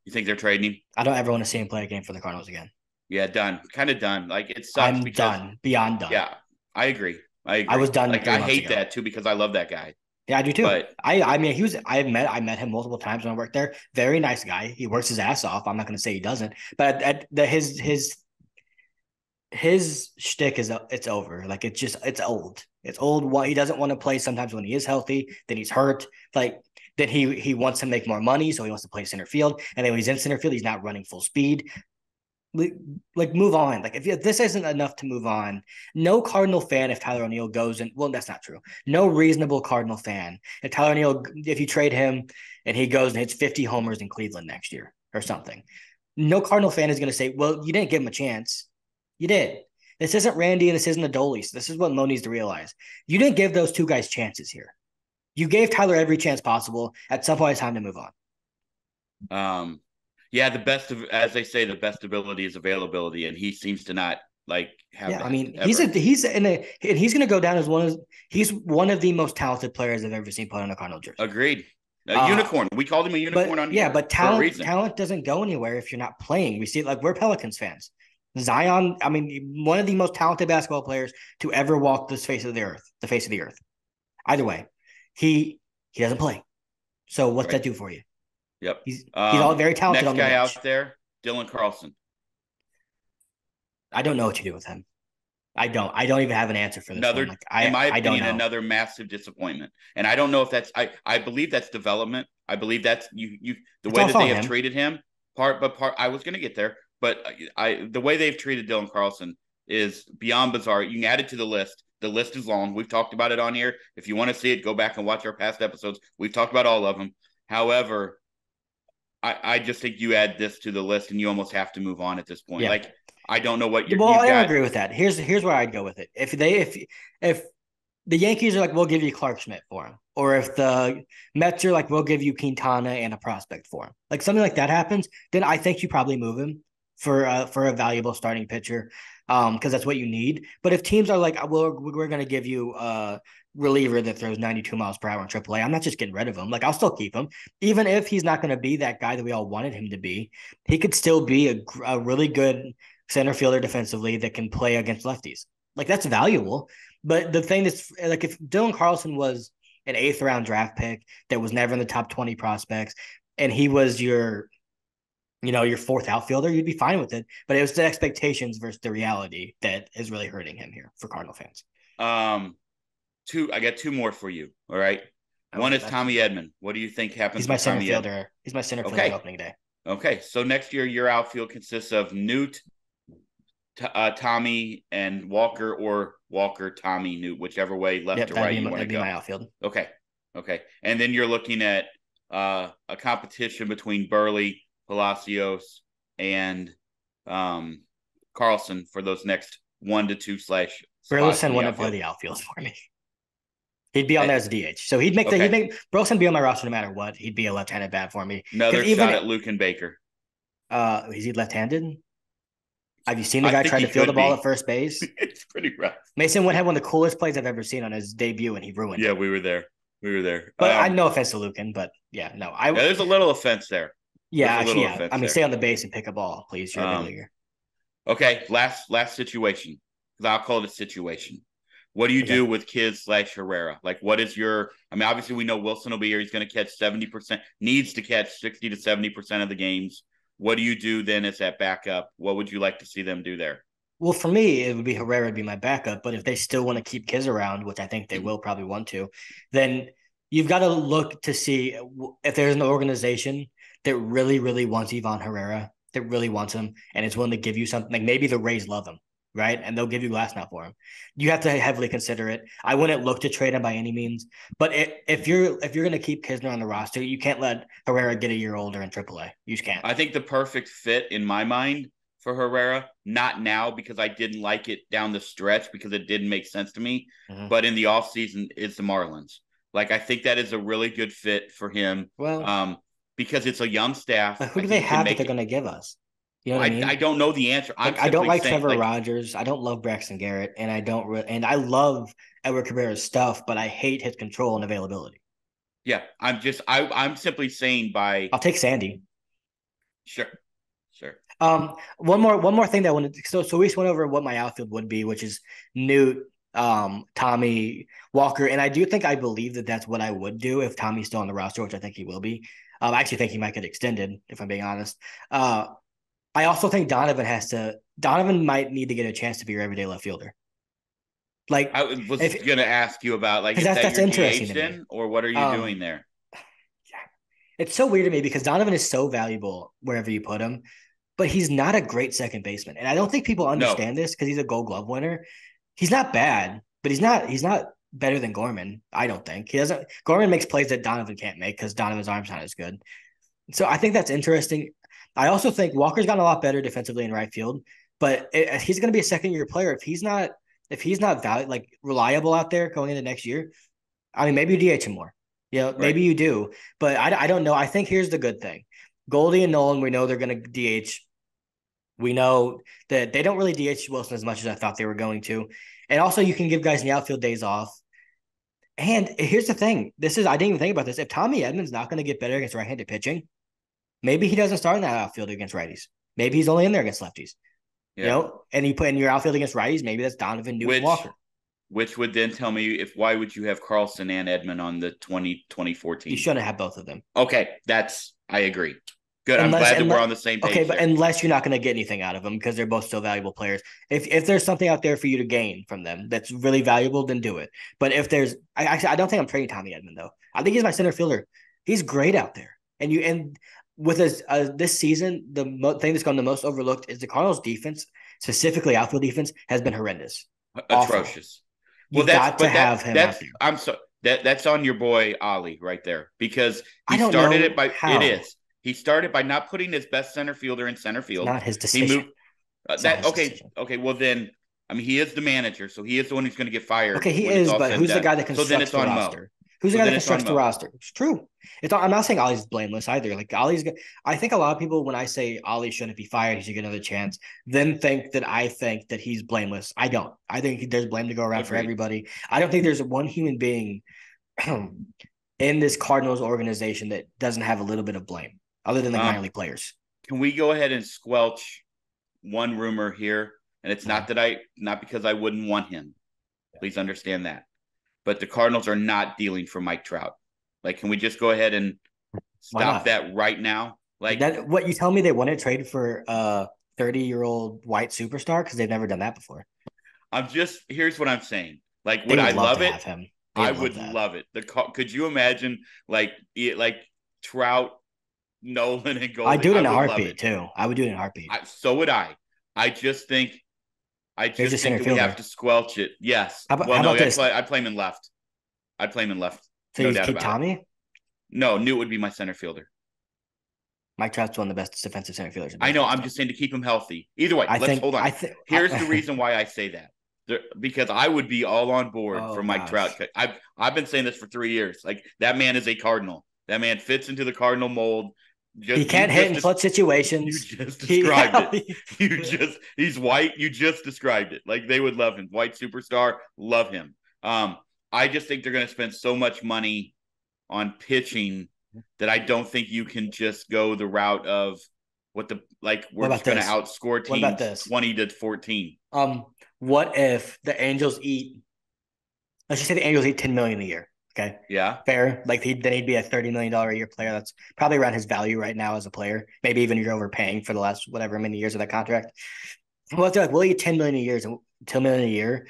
You think they're trading him? I don't ever want to see him play a game for the Cardinals again. Yeah, done. Kind of done. Like it sucks I'm because done, beyond done. yeah, I agree. I I agree. was done Like 3 months hate ago. that too because I love that guy. Yeah, I do too. But I mean I met him multiple times when I worked there. Very nice guy. He works his ass off. I'm not going to say he doesn't, but his shtick is it's over. Like it's old. It's old. He doesn't want to play sometimes when he is healthy. Then he's hurt. Like then he wants to make more money, so he wants to play center field. And then when he's in center field, he's not running full speed. Like move on. Like if this isn't enough to move on, no Cardinal fan, if Tyler O'Neill goes and well, that's not true. No reasonable Cardinal fan, if Tyler O'Neill, if you trade him and he goes and hits 50 homers in Cleveland next year or something, no Cardinal fan is going to say, "Well, you didn't give him a chance." You did. This isn't Randy and this isn't Adolis. This is what Mo needs to realize. You didn't give those two guys chances here. You gave Tyler every chance possible. At some point, it's time to move um yeah, the best of as they say, the best ability is availability, and he seems to not like have Yeah, I that mean, ever. he's going to go down as he's one of the most talented players I've ever seen play on a Cardinal jersey. Agreed. A Uh, unicorn. We called him a unicorn but on yeah, here but for a talent reason. talent doesn't go anywhere if you're not playing. We see it like we're Pelicans fans. Zion, I mean, one of the most talented basketball players to ever walk this face of the earth, the face of the earth. Either way, he doesn't play. So what's Right. that do for you? Yep. He's all very talented Next on the guy bench. out there, Dylan Carlson. I don't know what to do with him. I don't. I don't even have an answer for this one. Another, Like in my I don't opinion, know. another massive disappointment. And I don't know if that's I believe that's development. I believe that's you the It's way all that they on have him. treated him. Part I was gonna get there, but I the way they've treated Dylan Carlson is beyond bizarre. You can add it to the list. The list is long. We've talked about it on here. If you want to see it, go back and watch our past episodes. We've talked about all of them. However, I just think you add this to the list and you almost have to move on at this point. Yeah. Like I don't know what Well, you've I don't got. agree with that. Here's where I'd go with it. If the Yankees are like, we'll give you Clark Schmidt for him, or if the Mets are like, we'll give you Quintana and a prospect for him, like something like that happens, then I think you probably move him for a valuable starting pitcher, because that's what you need. But if teams are like, well, we're going to give you a reliever that throws 92 miles per hour in AAA, I'm not just getting rid of him. Like I'll still keep him, even if he's not going to be that guy that we all wanted him to be. He could still be a really good center fielder defensively that can play against lefties. Like that's valuable. But the thing that's like if Dylan Carlson was an 8th round draft pick that was never in the top 20 prospects, and he was your fourth outfielder, you'd be fine with it. But it was the expectations versus the reality that is really hurting him here for Cardinal fans. Um, two. I got two more for you. All right. One Okay, is Tommy Edman. What do you think he's happens my with center Tommy Edman? fielder. He's my center fielder Okay. opening day. Okay. So next year, your outfield consists of Newt, Tommy, and Walker, or Walker, Tommy, Newt, whichever way, left Yep, to right, you want to that'd be go. my outfield. Okay. Okay. And then you're looking at a competition between Burley, Palacios, and Carlson for those next 1 to 2 slash spots in Burleson the wouldn't play outfield. the outfield for me. He'd be on there as a DH. So he'd Okay. make Burleson be on my roster no matter what. He'd be a left-handed bat for me. Another Because shot even at Luke and Baker. is he left-handed? Have you seen the I guy think try he to field the could ball at be. first base? It's pretty rough. Mason Wood had one of the coolest plays I've ever seen on his debut, and he ruined Yeah, it. we were there. We were there. But I no offense to Lucan, but yeah, no, Yeah, there's a little offense there. yeah, There's a actually, little yeah. I offense mean, there. stay on the base and pick a ball, please. You're a big Um, leaguer. okay, last situation. Because I'll call it a situation. What do you Okay. do with Kids / Herrera? Like, what is your? I mean, obviously we know Wilson will be here. He's going to catch 70%. Needs to catch 60 to 70% of the games. What do you do then as that backup? What would you like to see them do there? Well, for me, it would be Herrera would be my backup. But if they still want to keep Kiz around, which I think they will probably want to, then you've got to look to see if there's an organization that really, really wants Ivan Herrera, that really wants him, and is willing to give you something. Like maybe the Rays love him, right? And they'll give you glass now for him. You have to heavily consider it. I wouldn't look to trade him by any means, but if you're going to keep Kisner on the roster, you can't let Herrera get a year older in AAA. You just can't. I think the perfect fit in my mind for Herrera, not now because I didn't like it down the stretch because it didn't make sense to me, but in the offseason is the Marlins. Like I think that is a really good fit for him. Well, Because it's a young staff. who I do think they you can have that make they're it. going to give us? You know what I mean? I don't know the answer. I'm Like I don't simply like saying, Trevor like, Rogers. I don't love Braxton Garrett, and and I love Edward Cabrera's stuff, but I hate his control and availability. yeah, I'm simply saying by I'll take Sandy. Sure. Sure. One more thing that I wanted. So we just went over what my outfield would be, which is Newt, Tommy, Walker, and I believe that that's what I would do if Tommy's still on the roster, which I think he will be. I actually think he might get extended, if I'm being honest. I also think Donovan might need to get a chance to be your everyday left fielder. Like, I was if going to ask you about, like, because is that that's your interesting DH to me. then, or what are you doing Um, there? it's so weird to me because Donovan is so valuable wherever you put him, but he's not a great second baseman, and I don't think people No. understand this because he's a Gold Glove winner. He's not bad, but he's not better than Gorman. I don't think he doesn't. Gorman makes plays that Donovan can't make because Donovan's arm's not as good. So I think that's interesting. I also think Walker's gotten a lot better defensively in right field, but he's going to be a second year player if he's not like reliable out there going into next year. I mean, maybe you DH him more. Right. Maybe you do, but I don't know. I think here's the good thing: Goldie and Nolan, we know they're going to DH. We know that they don't really DH Wilson as much as I thought they were going to, and also you can give guys in the outfield days off. And here's the thing: I didn't even think about this. If Tommy Edmonds not going to get better against right-handed pitching, maybe he doesn't start in that outfield against righties. Maybe he's only in there against lefties. Yeah. And you put in your outfield against righties. Maybe that's Donovan, Newton, Which Walker. which would then tell me if why would you have Carlson and Edmund on the 2024 You team? shouldn't have both of them. Okay, I agree. Good. I'm Unless glad that we're unless on the same okay, page but there. unless you're not going to get anything out of them because they're both still valuable players. If there's something out there for you to gain from them that's really valuable, then do it. But if there's, I don't think I'm trading Tommy Edmond though. I think he's my center fielder. He's great out there, and with this season, thing that's gone the most overlooked is the Cardinals' defense, specifically outfield defense, has been horrendous, awful. Atrocious. Well, You've got to have him out there. I'm so that's on your boy Ollie right there because I he don't started know it by it how. is. He started by not putting his best center fielder in center It's field. not his He decision. moved It's not his okay. decision. Okay, well then I mean he is the manager, so he is the one who's going to get fired Okay, he when it's is, all but said and who's the done. guy that So then constructs it's the on Mo. roster? Who's the So guy that then it's on constructs the Mo. roster? It's true. I'm not saying Ollie's blameless either. Like Ollie's, I think a lot of people when I say Ollie shouldn't be fired, he should get another chance, then think that I think that he's blameless. I don't. I think there's blame to go around for Agreed. everybody. I don't think there's one human being in this Cardinals organization that doesn't have a little bit of blame, other than like minor league players. Can we go ahead and squelch one rumor here? And it's not because I wouldn't want him. Please understand that. But the Cardinals are not dealing for Mike Trout. Like, can we just go ahead and stop that right now? Like that, what you tell me they want to trade for a 30-year-old white superstar because they've never done that before. here's what I'm saying. Like, They would I would love love to it? have him. I would love it. Could you imagine like Trout, Nolan, and Goldie? I'd do it in a heartbeat too. I would do it in a heartbeat. So would I. I just think that we have to squelch it. Yes. How about this? I'd play him in left. So No you doubt keep about Tommy? it. No, Newt would be my center fielder. Mike Trout's one of the best defensive center fielders. I know. I'm just saying to keep him healthy. Either way, hold on. Here's the reason why I say that. Because I would be all on board for Mike Trout. I've been saying this for 3 years. Like that man is a Cardinal. That man fits into the Cardinal mold. He can't hit in clutch situations. You just described it. He's white. You just described it. Like they would love him. White superstar, love him. I just think they're going to spend so much money on pitching that I don't think you can just go the route of we're just going to outscore teams 20-14. What if the Angels let's just say the Angels eat $10 million a year. Okay. Yeah. Fair. Like then he'd be a $30 million a year player. That's probably around his value right now as a player. Maybe even you're overpaying for the last whatever many years of that contract. Well, they're like, we'll eat $10 million a year, $10 million a year.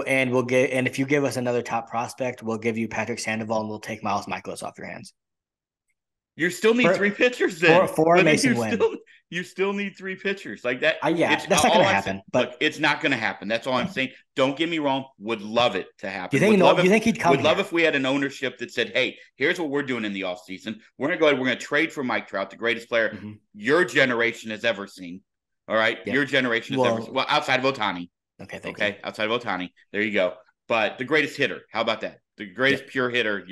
And if you give us another top prospect, we'll give you Patrick Sandoval and we'll take Miles Michaelis off your hands. You still need 3 pitchers then. For Mason Wynn. You still need 3 pitchers like that. That's not going to happen. But it's not going to happen. That's all I'm saying. Don't get me wrong. Would love it to happen. You think he'd come? Would love if we had an ownership that said, "Hey, here's what we're doing in the offseason. We're going to go ahead. We're going to trade for Mike Trout, the greatest player your generation has ever seen. All right, your generation has ever seen. Well, outside of Ohtani. Okay. Outside of Ohtani. There you go. But the greatest hitter. How about that? The greatest pure hitter.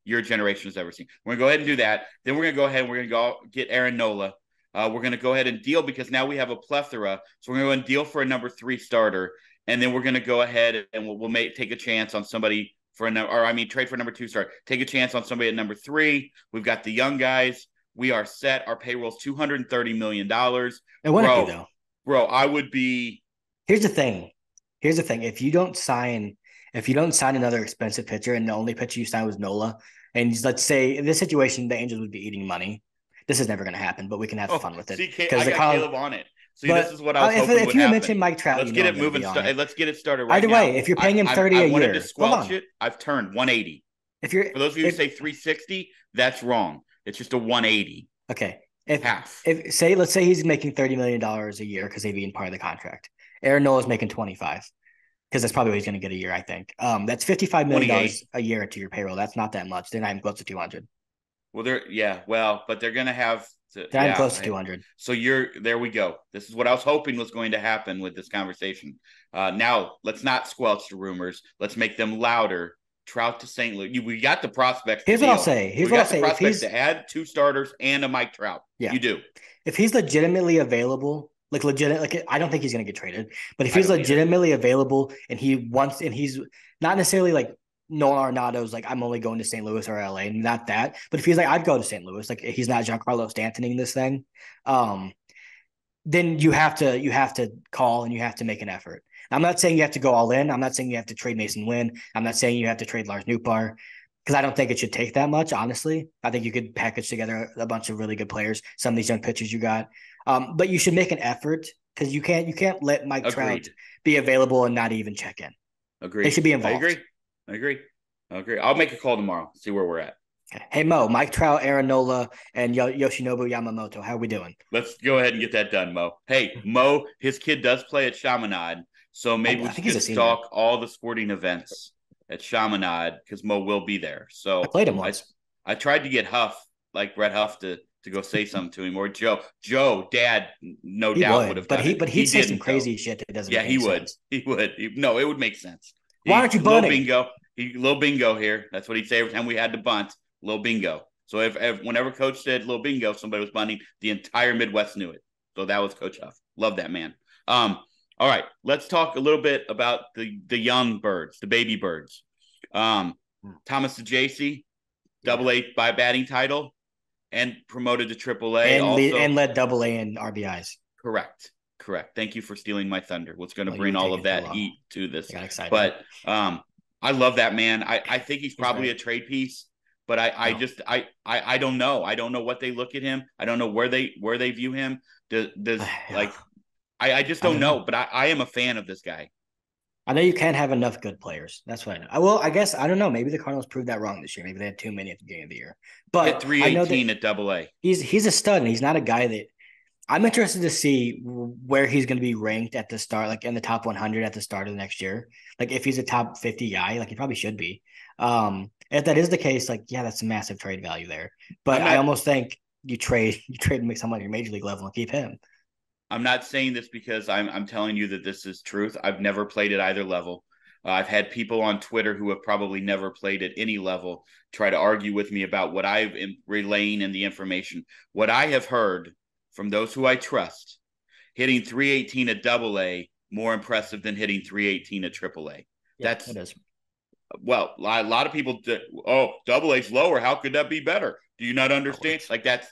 Your generation has ever seen. We're going to go ahead and do that. Then we're going to go ahead and we're going to go get Aaron Nola. We're going to go ahead and deal because now we have a plethora. So we're going to go and deal for a number 3 starter. And then we're going to go ahead and we'll take a chance on somebody trade for a number 2 starter. Take a chance on somebody at number 3. We've got the young guys. We are set. Our payroll's $230 million. It wouldn't be though. Bro, I would be. Here's the thing. If you don't sign another expensive pitcher and the only pitcher you sign was Nola, and let's say in this situation the Angels would be eating money. This is never going to happen, but we can have fun with it. I got Caleb on it. See, this is what I was hoping would happen. If you mentioned Mike Trout, let's get it moving. Let's get it started right now. Either way, if you're paying him 30 a year, I wanted to squelch it. I've turned 180. For those of you who say 360, that's wrong. It's just a 180. Okay. Half. Let's say he's making $30 million a year because they've been part of the contract. Aaron Nola's making 25 because that's probably what he's going to get a year, I think. That's $55 million a year to your payroll. That's not that much. They're not even close to 200. Well, but they're going to have they're not close to 200. So there we go. This is what I was hoping was going to happen with this conversation. Now let's not squelch the rumors. Let's make them louder. Trout to St. Louis. We got the prospects. Here's what I'll say. We got the prospects to add 2 starters and a Mike Trout. Yeah, you do. If he's legitimately available, I don't think he's going to get traded. But if he's legitimately available and he's not necessarily like Nolan Arenado's like I'm only going to St. Louis or LA, not that. But if he's like I'd go to St. Louis, like he's not Giancarlo Stantoning this thing, then you have to call and you have to make an effort. I'm not saying you have to go all in. I'm not saying you have to trade Mason Wynn. I'm not saying you have to trade Lars Nootbaar because I don't think it should take that much, honestly. I think you could package together a bunch of really good players, some of these young pitchers you got. But you should make an effort because you can't let Mike Trout be available and not even check in. Agreed. They should be involved. I agree. I'll make a call tomorrow, see where we're at. Okay. Hey, Mo, Mike Trout, Aaron Nola, and Yoshinobu Yamamoto. How are we doing? Let's go ahead and get that done, Mo. Hey, Mo, his kid does play at Chaminade. So maybe we should stalk all the sporting events at Chaminade because Mo will be there. So I played him once. I tried to get Huff, like Brett Huff, to go say something to him, or Joe. Joe, Dad, no doubt would have done it. But he'd say some crazy shit that doesn't. Yeah, make sense. He would. No, it would make sense. Why aren't you bunting? Little bingo here. That's what he'd say every time we had to bunt. Little bingo. So if whenever Coach said little bingo, somebody was bunting. The entire Midwest knew it. So that was Coach Huff. Love that man. All right, let's talk a little bit about the young birds, the baby birds. Thomas DeJacy, Double-A by batting title, and promoted to Triple-A. And led Double-A in RBIs. Correct. Thank you for stealing my thunder. What's going to bring all of that heat to this? I got excited. But I love that man. I think he's probably a trade piece, but I don't know. I don't know what they look at him. I don't know where they view him. I just don't know, but I am a fan of this guy. I know you can't have enough good players. That's what I know. Well, I guess, I don't know. Maybe the Cardinals proved that wrong this year. Maybe they had too many at the beginning of the year. But at 318 at Double-A. He's a stud, and he's not a guy that – I'm interested to see where he's going to be ranked at the start, like in the top 100 at the start of the next year. Like if he's a top 50 guy, like he probably should be. If that is the case, like, yeah, that's a massive trade value there. But I almost think you trade and make someone at your major league level and keep him. I'm not saying this because I'm telling you that this is truth. I've never played at either level. I've had people on Twitter who have probably never played at any level try to argue with me about what I've relaying in the information. What I have heard from those who I trust, hitting 318 at Double-A more impressive than hitting 318 at Triple-A. Yeah, it is. Well, a lot of people, Double-A's lower. How could that be better? Do you not understand? Like that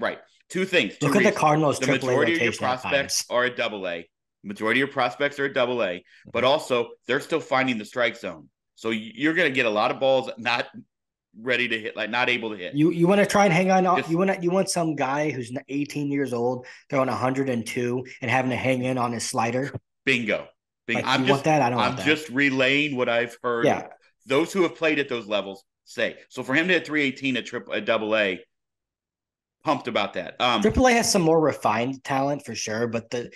right. Two things. Look at the Cardinals. The majority of your prospects are at Double-A. Majority of your prospects are at Double-A, but also they're still finding the strike zone. So you're going to get a lot of balls not ready to hit, like not able to hit. You want to try and hang on. You want some guy who's 18 years old throwing 102 and having to hang in on his slider. Bingo. Like, want that? I don't want that. I'm just relaying what I've heard. Yeah. Those who have played at those levels say. So for him to hit 318 at Double-A, pumped about that. Triple-A has some more refined talent for sure, but the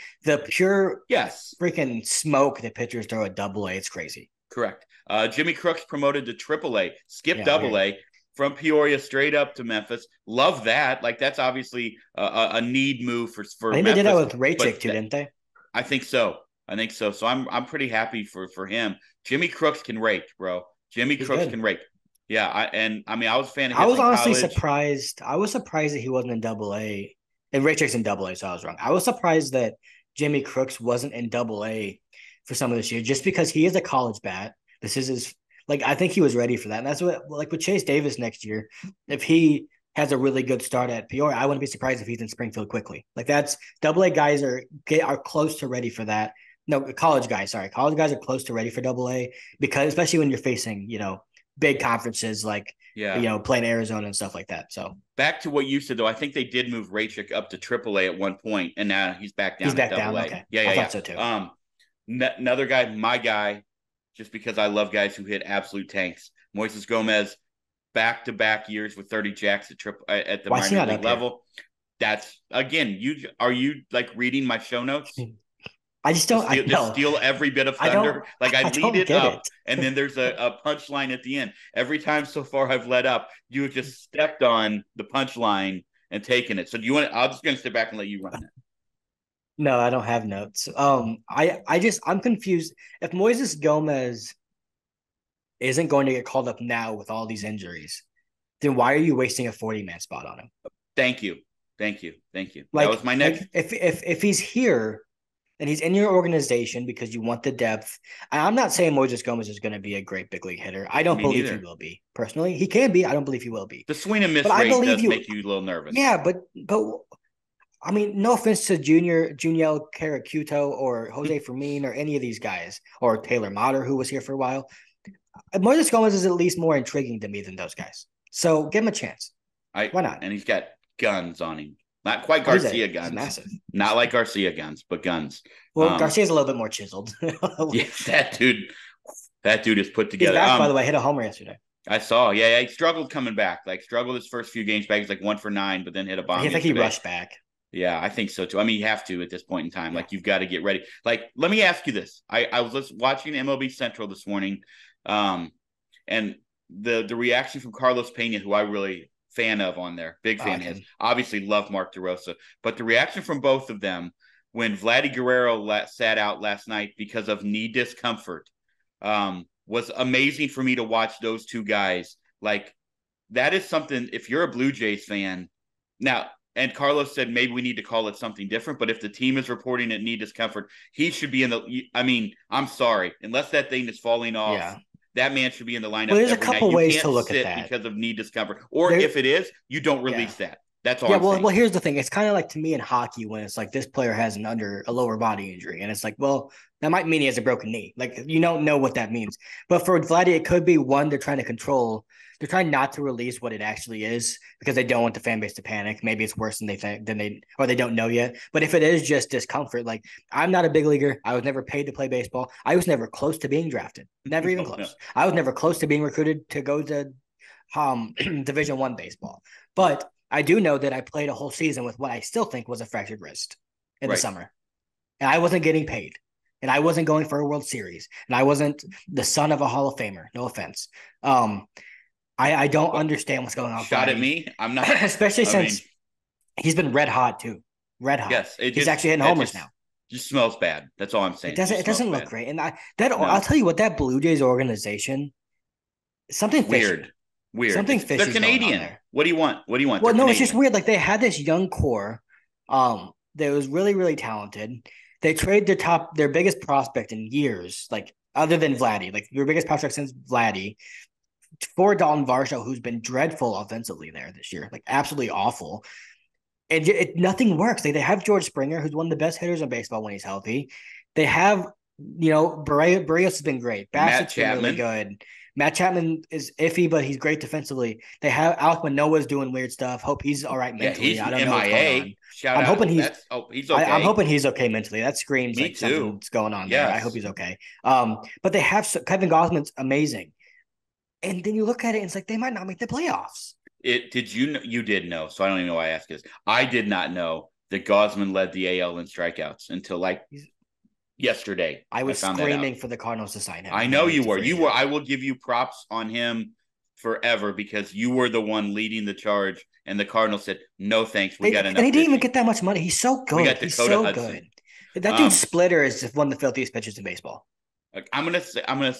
pure freaking smoke that pitchers throw at Double-A, it's crazy. Correct. Jimmy Crooks promoted to Triple-A, skipped Double-A from Peoria straight up to Memphis. Love that. Like that's obviously a need move for I think Memphis. They did that with Raychick too, didn't they? I think so. So I'm pretty happy for him. Jimmy Crooks can rake, bro. Jimmy Crooks can rake. Yeah, I was a fan of his. I was honestly surprised. I was surprised that he wasn't in Double-A. And Raychick's in Double-A, so I was wrong. I was surprised that Jimmy Crooks wasn't in Double-A for some of this year, just because he is a college bat. This is his I think he was ready for that. And that's what with Chase Davis next year, if he has a really good start at Peoria. I wouldn't be surprised if he's in Springfield quickly. Like that's AA guys are close to ready for that. No, college guys, sorry. College guys are close to ready for AA because especially when you're facing, big conferences like playing Arizona and stuff like that. So back to what you said though, I think they did move Rachik up to AAA at one point, and now he's back down at AA. Okay. Yeah. I thought so too. Another guy, my guy, just because I love guys who hit absolute tanks. Moises Gomez, back-to-back years with 30 jacks at the minor league level. That's again, are you like reading my show notes? I just don't. Just steal every bit of thunder. Like I lead it up, and then there's a punchline at the end. Every time so far I've led up, you have just stepped on the punchline and taken it. So do you want? I'm just going to sit back and let you run it. No, I don't have notes. I'm confused. If Moises Gomez isn't going to get called up now with all these injuries, then why are you wasting a 40-man spot on him? Thank you. Like, that was my next. Like if he's here and he's in your organization because you want the depth, I'm not saying Moises Gomez is going to be a great big league hitter. I don't believe he will be. Personally, he can be. I don't believe he will be. The swing and miss rate does make you a little nervous. Yeah, but I mean, no offense to Juniel Caracuto or Jose Fermin or any of these guys or Taylor Motter, who was here for a while. Moises Gomez is at least more intriguing to me than those guys. So give him a chance. Why not? And he's got guns on him. Not quite Garcia guns. He's massive. Not like Garcia guns, but guns. Well, Garcia's a little bit more chiseled. Yeah, that dude is put together. He's back, by the way, hit a homer yesterday. I saw. Yeah, he struggled coming back. Like struggled his first few games back. He's like 1 for 9, but then hit a bomb. I think he rushed back. Yeah, I think so too. I mean, you have to at this point in time. Yeah. Like you've got to get ready. Like, let me ask you this. I was watching MLB Central this morning, and the reaction from Carlos Pena, who I really fan of on there, big fan of his. Obviously love Mark DeRosa, but the reaction from both of them when Vladdy Guerrero sat out last night because of knee discomfort was amazing for me to watch those two guys. Like that is something, if you're a Blue Jays fan now, and Carlos said maybe we need to call it something different, but if the team is reporting at knee discomfort, he should be in the, I mean, I'm sorry, unless that thing is falling off. Yeah. That man should be in the lineup. Well, there's a couple ways to look at that because of knee discomfort, or if it is, you don't release that. That's all. Yeah, well, here's the thing. It's kind of like to me in hockey when it's like this player has a lower body injury, and it's like, well, that might mean he has a broken knee. Like you don't know what that means. But for Vladdy, it could be one they're trying to control. They're trying not to release what it actually is because they don't want the fan base to panic. Maybe it's worse than they think, or they don't know yet. But if it is just discomfort, like I'm not a big leaguer. I was never paid to play baseball. I was never close to being drafted. Never even close. No. I was never close to being recruited to go to Division I baseball. But I do know that I played a whole season with what I still think was a fractured wrist in the summer. And I wasn't getting paid. And I wasn't going for a World Series. And I wasn't the son of a Hall of Famer. No offense. I don't understand what's going on. Shot at me? I'm not. Especially since he's been red hot too. Red hot. Yes. He's actually hitting homers now. Just smells bad. That's all I'm saying. It doesn't look great. And I'll tell you what, that Blue Jays organization, something fishy. Weird. Something fishy. They're Canadian. What do you want? Well, no, Canadian. It's just weird. Like they had this young core that was really, really talented. They traded their biggest prospect in years, like other than Vladdy, like your biggest prospect since Vladdy, for Dalton Varsho, who's been dreadful offensively there this year, like absolutely awful. And nothing works. They have George Springer, who's one of the best hitters in baseball when he's healthy. They have, Barrios has been great. Bassett's been really good. Matt Chapman is iffy, but he's great defensively. They have Alek Manoah's doing weird stuff. Hope he's all right mentally. Yeah, he's I don't know what's going on. I'm hoping he's okay. I'm hoping he's okay mentally. That screams like something's going on there. I hope he's okay. But they have Kevin Gausman's amazing. And then you look at it and it's like they might not make the playoffs. You did know, so I don't even know why I asked this. I did not know that Gausman led the AL in strikeouts until yesterday. I was screaming for the Cardinals to sign him. I know you were. I will give you props on him forever because you were the one leading the charge, and the Cardinals said, "No, thanks, we got enough." And he didn't even get that much money. He's so good. He's so Hudson. Good. That dude's splitter is one of the filthiest pitchers in baseball. I'm gonna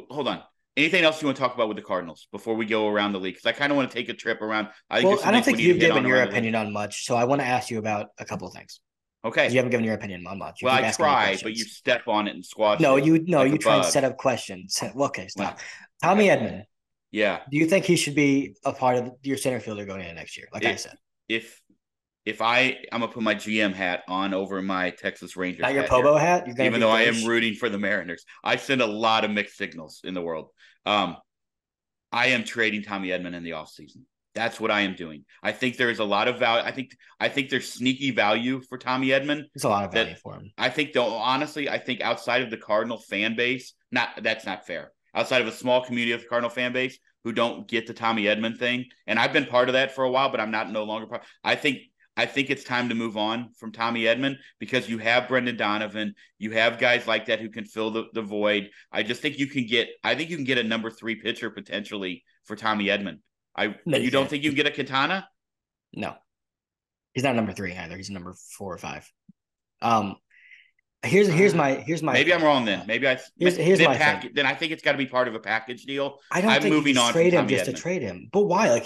hold on. Anything else you want to talk about with the Cardinals before we go around the league? Because I kind of want to take a trip around. I don't think you've given your opinion on much, so I want to ask you about a couple of things. Okay. You haven't given your opinion on much. Well, I try, but you step on it and squash it. You try and set up questions. Well, okay, stop. Tommy Edman. Yeah. Do you think he should be a part of your center fielder going into next year? Like I It, said, if I'm gonna put my GM hat on over my Texas Rangers not your hat here, Pobo hat. You're gonna even be though I am Doge. rooting for the Mariners. I send a lot of mixed signals in the world. Um, I am trading Tommy Edman in the offseason. That's what I am doing. I think there is a lot of value. I think there's sneaky value for Tommy Edman It's a lot of that value for him. I think though honestly, I think outside of the Cardinal fan base, that's not fair. Outside of a small community of the Cardinal fan base who don't get the Tommy Edman thing, and I've been part of that for a while, but I'm not no longer part. I think it's time to move on from Tommy Edman because you have Brendan Donovan, you have guys like that who can fill the void. I think you can get a number 3 pitcher potentially for Tommy Edman. No, You you don't can't. think you can get a Katana? No, he's not number 3 either. He's number 4 or 5. Um, here's my Maybe I'm thing. wrong then. Maybe I Here's my thing. then I think it's got to be part of a package deal. I don't I'm think you moving just on from trade him Tommy just to Edman. trade him. But why? Like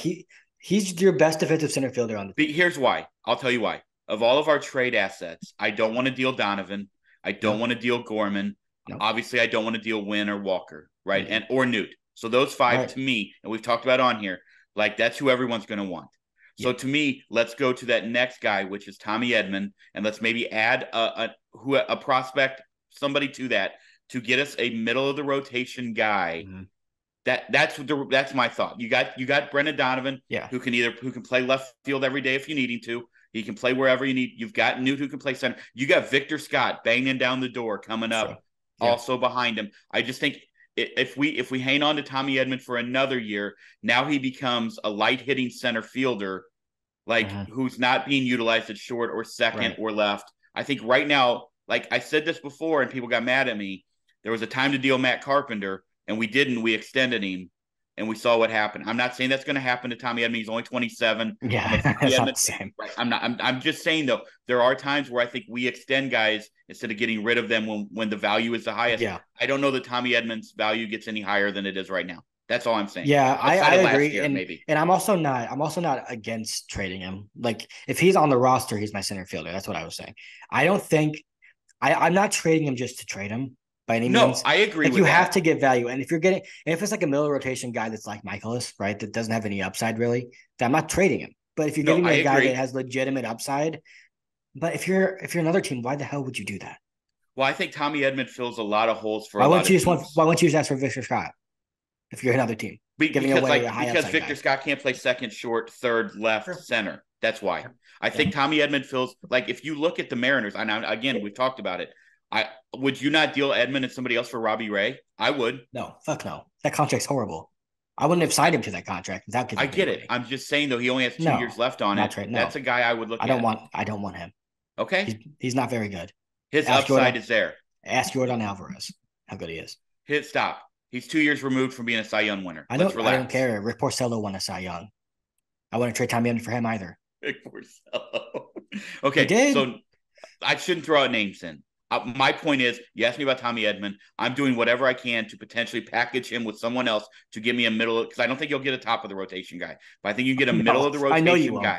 he's your best defensive center fielder on the team. Here's why. I'll tell you why. Of all of our trade assets, I don't want to deal Donovan. I don't No, want to deal Gorman. no. Obviously, I don't want to deal Wynn or Walker, right? Mm-hmm. And or Newt. So those 5 Right. to me, and we've talked about on here, like that's who everyone's going to want. Yeah. So to me, let's go to that next guy, which is Tommy Edman, and let's maybe add a prospect, somebody to that to get us a middle of the rotation guy. Mm-hmm. That's my thought. You got Brendan Donovan, Yeah. who can play left field every day if you need him to. He can play wherever you need. You've got Newt who can play center. You got Victor Scott banging down the door coming up, True. Yeah. also behind him. I just think if we hang on to Tommy Edman for another year, now he becomes a light hitting center fielder, like who's not being utilized at short or second Right. or left. I think right now, like I said this before, and people got mad at me. There was a time to deal Matt Carpenter, and we didn't. We extended him, and we saw what happened. I'm not saying that's going to happen to Tommy Edman. He's only 27. Yeah, it's not the same. Right. I'm just saying though, there are times where I think we extend guys instead of getting rid of them when the value is the highest. Yeah. I don't know that Tommy Edman's value gets any higher than it is right now. That's all I'm saying. Yeah, I agree. Year, and maybe. And I'm also not against trading him. Like if he's on the roster, he's my center fielder. That's what I was saying. I don't think I'm not trading him just to trade him by any No, means. I agree Like with you that. have to get value. And if it's like a middle rotation guy that's like Michaelis, right, that doesn't have any upside really, then I'm not trading him. But if you're giving me a guy that has legitimate upside, but if you're another team, why the hell would you do that? Well, I think Tommy Edman fills a lot of holes for why a lot wouldn't you of teams. why wouldn't you just ask for Victor Scott if you're another team? Because Victor guy. Scott can't play second, short, third, left, center. That's why. I think Tommy Edman fills like if you look at the Mariners, and again we've talked about it. Would you not deal Edman and somebody else for Robbie Ray? I would. No, fuck no. That contract's horrible. I wouldn't have signed him to that contract without giving. I get it. I'm just saying though, he only has 2 years left on it. No. That's a guy I would look at. I don't want him. Okay. He's not very good. His upside is there. Ask Jordan Alvarez how good he is. Stop. He's 2 years removed from being a Cy Young winner. I don't care. Rick Porcello won a Cy Young. I wouldn't trade Tommy Edman for him either. Rick Porcello. Okay, so I shouldn't throw out names in. My point is, you asked me about Tommy Edman. I'm doing whatever I can to potentially package him with someone else to give me a middle, because I don't think you'll get a top of the rotation guy, but I think you get a middle of the rotation I know you guy.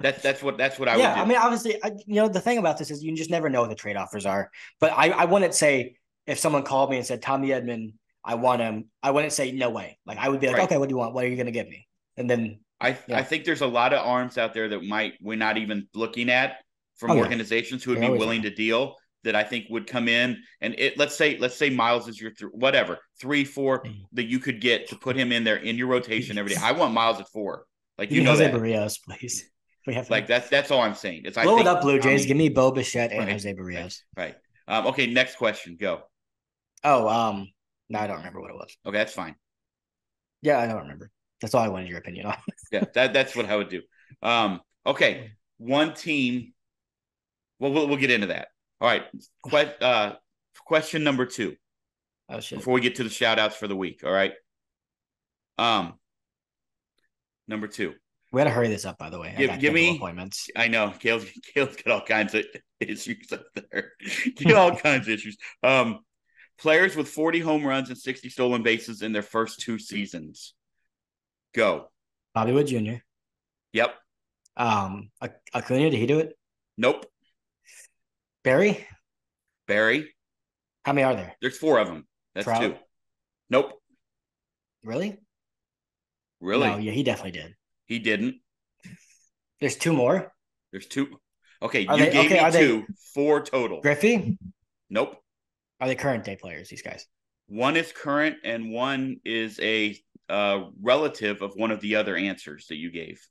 That's what I would do. Yeah, I mean, obviously, the thing about this is you just never know what the trade offers are. But I wouldn't say if someone called me and said Tommy Edman, I want him, I wouldn't say no way. Like I would be like, okay, what do you want? What are you going to give me? And then I think there's a lot of arms out there that we're not even looking at from organizations who would be willing to deal. That I think would come in and let's say Miles is your 3, 4 that you could get to put him in there in your rotation every day. I want Miles at 4. Like Jose Barrios, please. We have that's all I'm saying. Blow it up, Blue Jays. Give me Bo Bichette and Jose Barrios. Right. Okay. Next question. Go. Oh, no, I don't remember what it was. Okay, that's fine. Yeah, I don't remember. That's all I wanted your opinion on. Yeah, that's what I would do. Okay, one team. Well, we'll get into that. All right. Question number 2. Oh shit. Before we get to the shout outs for the week. All right. Number 2. We got to hurry this up, by the way. Give me appointments. I know. Kale's got all kinds of issues up there. All kinds of issues. Players with 40 home runs and 60 stolen bases in their first 2 seasons. Go. Bobby Wood Jr. Yep. Acuna, did he do it? Nope. Barry? Barry? How many are there? There's 4 of them. That's Trout? 2. Nope. Really? No, Really? yeah, he definitely did. He didn't. There's two more. There's two. Okay, Are you they gave okay? me Are they two, four total. Griffey? Nope. Are they current day players? These guys. One is current, and one is a relative of one of the other answers that you gave.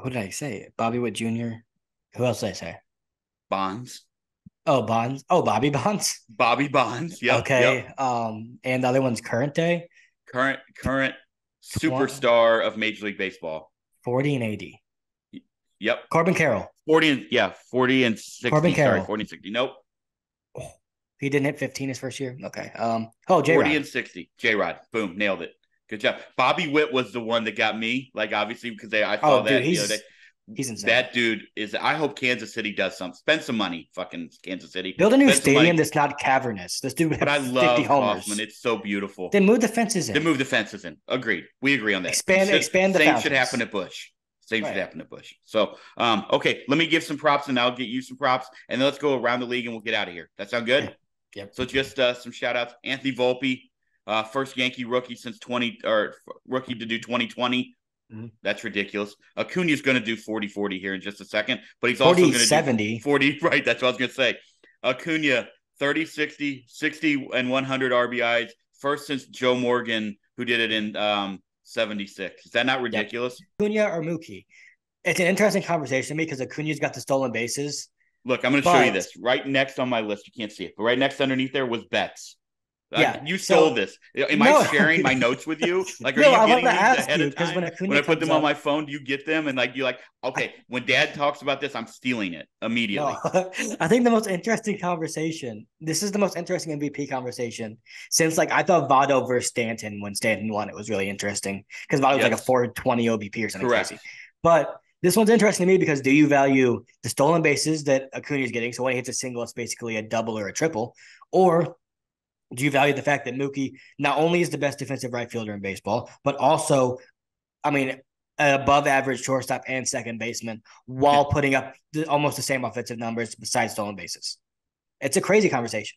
Who did I say? Bobby Witt Jr. Who else did I say? Bonds. Oh, Bonds. Oh, Bobby Bonds. Bobby Bonds. Yep, yep. Okay. And the other one's current day. Current 20, superstar of Major League Baseball. 40 and 80. Yep. Corbin Carroll. 40 and Corbin 60. Sorry, Carroll. 40 and 60. Nope. Oh, he didn't hit 15 his first year. Okay. Oh, J 40 Rod. and 60. J Rod. Boom. Nailed it. Good job. Bobby Witt was the one that got me, like obviously, because I saw Oh, dude, that the other day. he's insane. That dude is. I hope Kansas City does something. Spend some money, fucking Kansas City. Build a new Spend some money. stadium that's not cavernous. This dude would But I have 50 love homers. Kaufman. It's so beautiful. Then move the fences in. Then move the fences in. Agreed. We agree on that. Expand the Same fountains. should happen at Bush. Same Right. should happen at Bush. So, okay, let me give some props and I'll get you some props, and then let's go around the league and we'll get out of here. That sound good? Yep. So just some shout outs. Anthony Volpe, first Yankee rookie since rookie to do 2020. Mm-hmm. That's ridiculous. Acuna's going to do 40-40 here in just a second, but he's also going to do 70. 40. Right, that's what I was going to say. Acuna 30, 60, 60 and 100 RBIs, first since Joe Morgan, who did it in 76. Is that not ridiculous? Yep. Acuna or Mookie? It's an interesting conversation to me because Acuna's got the stolen bases. Look, I'm going to show you this. Right next on my list, you can't see it, but right next underneath there was Betts. Yeah, you stole this. Am I sharing my notes with you? Like, are you getting these ahead of time? When I put them on my phone, do you get them? And like, you're like, okay, when Dad talks about this, I'm stealing it immediately. No. I think the most interesting conversation. This is the most interesting MVP conversation since like I thought Votto versus Stanton when Stanton won. It was really interesting because Votto was like a 420 OBP or something crazy. But this one's interesting to me because do you value the stolen bases that Acuna is getting? So when he hits a single, it's basically a double or a triple, or do you value the fact that Mookie not only is the best defensive right fielder in baseball, but also, I mean, above average shortstop and second baseman while putting up almost the same offensive numbers besides stolen bases? It's a crazy conversation.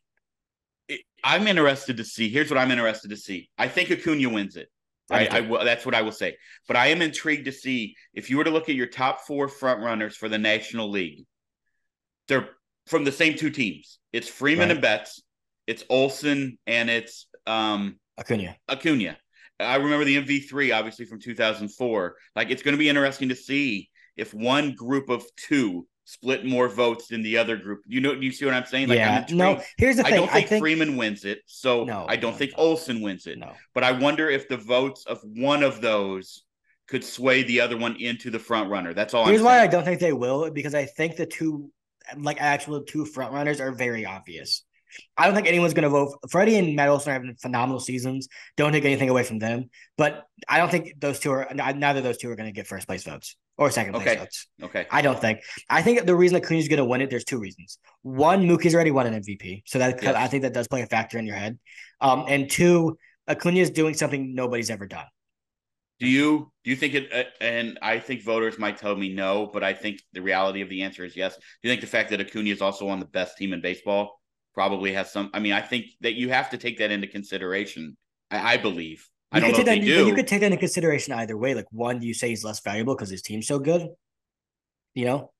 I'm interested to see. Here's what I'm interested to see. I think Acuna wins it. Right? That's what I will say. But I am intrigued to see if you were to look at your top four front runners for the National League, they're from the same two teams. It's Freeman and Betts. It's Olsen and it's Acuna. I remember the MV3, obviously, from 2004. Like, it's going to be interesting to see if one group of two split more votes than the other group. You see what I'm saying? Like, yeah. No, here's the thing. I don't think Freeman wins it, so I don't think Olsen wins it. No. But I wonder if the votes of one of those could sway the other one into the front runner. That's all I'm saying. Here's why I don't think they will, because I think the two front runners are very obvious. I don't think anyone's going to vote. Freddie and Matt Olson are having phenomenal seasons. Don't take anything away from them. But I don't think neither of those two are going to get first place votes or second place votes. Okay. I don't think. I think the reason Acuna's going to win it, there's two reasons. One, Mookie's already won an MVP. So I think that does play a factor in your head. And two, Acuna's doing something nobody's ever done. Do you think it? And I think voters might tell me no, but I think the reality of the answer is yes. Do you think the fact that Acuna is also on the best team in baseball probably has some? I mean, I think that you have to take that into consideration. I believe. I don't know if they do. You could take that into consideration either way. Like, one, you say he's less valuable because his team's so good. You know.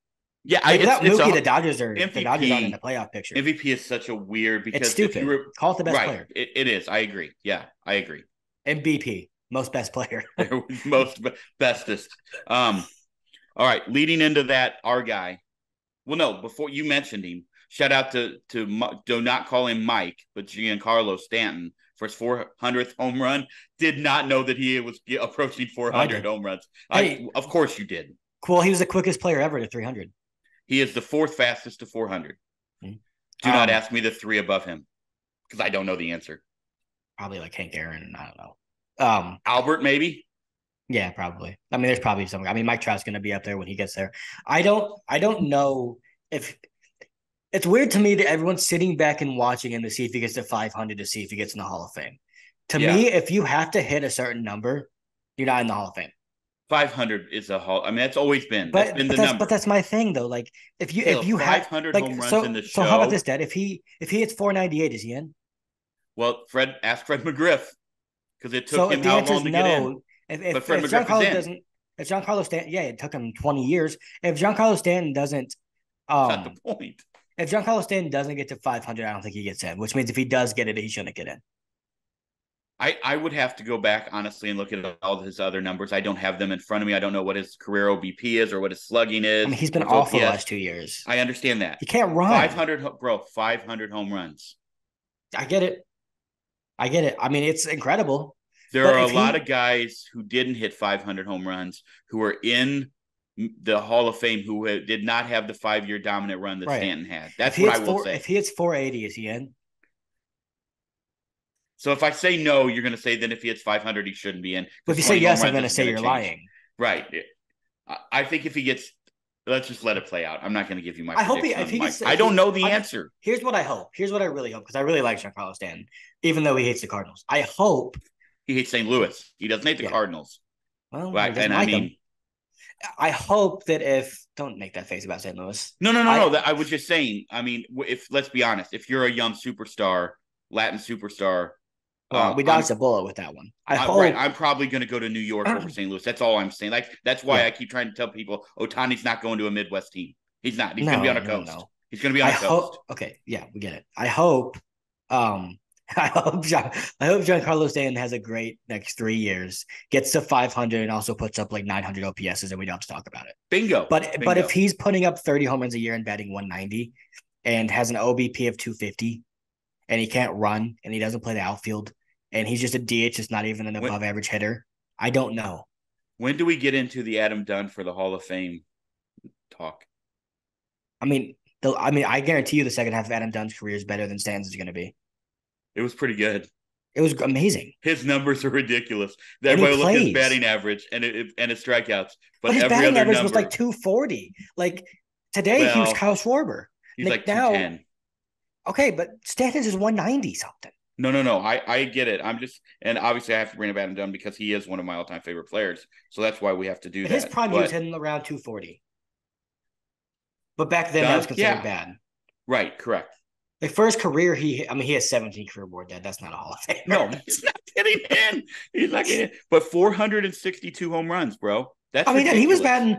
Yeah, without Mookie, the Dodgers aren't in the playoff picture. MVP is such a weird because it's stupid. Call it the best player. It is. I agree. Yeah, I agree. MVP. Most best player. Most bestest. All right. Leading into that, our guy. Well, no, before you mentioned him, shout out to do not call him Mike, but Giancarlo Stanton for his 400th home run. Did not know that he was approaching 400 home runs. Of course you did. Cool. He was the quickest player ever to 300. He is the fourth fastest to 400. Mm-hmm. Do not ask me the three above him because I don't know the answer. Probably like Hank Aaron. I don't know. Albert, maybe. Yeah, probably. I mean, there's probably some. I mean, Mike Trout's going to be up there when he gets there. I don't know if it's weird to me that everyone's sitting back and watching him to see if he gets to 500 to see if he gets in the Hall of Fame. To me, if you have to hit a certain number, you're not in the Hall of Fame. 500 is a Hall. I mean, that's always been. That's been the number. But that's my thing, though. Like, if you have 500 home runs in the show. So how about this, Dad? If he hits 498, is he in? Well, ask Fred McGriff. because it took So him if the how answer is long to get in. no, But Fred if McGriff is Giancarlo in. doesn't, if Giancarlo Stanton, yeah, it took him 20 years. If Giancarlo Stanton doesn't, That's not the um, point. if Giancarlo Stanton doesn't get to 500, I don't think he gets in. Which means if he does get it, he shouldn't get in. I would have to go back honestly and look at all his other numbers. I don't have them in front of me. I don't know what his career OBP is or what his slugging I is mean, he's been or his awful the OPS. last 2 years. I understand that. He can't run. 500, bro, 500 home runs. I get it. I get it. I mean, it's incredible. There But are a if lot he, of guys who didn't hit 500 home runs who are in the Hall of Fame who did not have the 5-year dominant run that right, Stanton had. That's what I will say. if he hits 480, is he in? So if I say no, you're going to say then if he hits 500, he shouldn't be in But if because you say 20 home yes, I'm runs going to isn't say going you're to change. lying. Right. I think if he gets, let's just let it play out. I'm not going to give you my I hope prediction if he gets, I don't know the answer. Here's what I hope. Here's what I really hope because I really like Giancarlo Stanton, even though he hates the Cardinals. I hope He hates St. Louis. He doesn't hate the Cardinals. Well, Right. he doesn't And like I mean, them. I hope that if don't make that face about St. Louis. no. That I was just saying. I mean, if let's be honest, if you're a young superstar, Latin superstar, Well, we I'm dodged a bullet with that one. I right. hope. I'm probably going to go to New York over St. Louis. That's all I'm saying. Like that's why Yeah. I keep trying to tell people Otani's not going to a Midwest team. He's not. He's going to be No, on a no, coast. no. He's going to be on I a coast. hope. Okay, yeah, we get it. I hope. Um, I hope Giancarlo Stanton has a great next 3 years, gets to 500, and also puts up like 900 OPSs, and we don't have to talk about it. Bingo. But if he's putting up 30 home runs a year and batting 190, and has an OBP of 250, and he can't run, and he doesn't play the outfield, and he's just a DH, just not even an above average hitter, I don't know. When do we get into the Adam Dunn for the Hall of Fame talk? I mean, I guarantee you the second half of Adam Dunn's career is better than Stanton's is going to be. It was pretty good. It was amazing. His numbers are ridiculous. And Everybody look at his batting average and his strikeouts, but his every batting other average number was like 240. Like today, he was Kyle Schwarber. He's like 210. Okay, but Stanton's is 190 something. No. I get it. I'm just, and obviously I have to bring up Adam Dunn because he is one of my all-time favorite players. So that's why we have to do that. His prime was hitting around 240. But back then, that was considered bad. Right, correct. Like for his career, he has 17 career board dead. That's not a Hall of Fame. No, he's not getting in. He's not getting in. But 462 home runs, bro. That's ridiculous. And he was batting,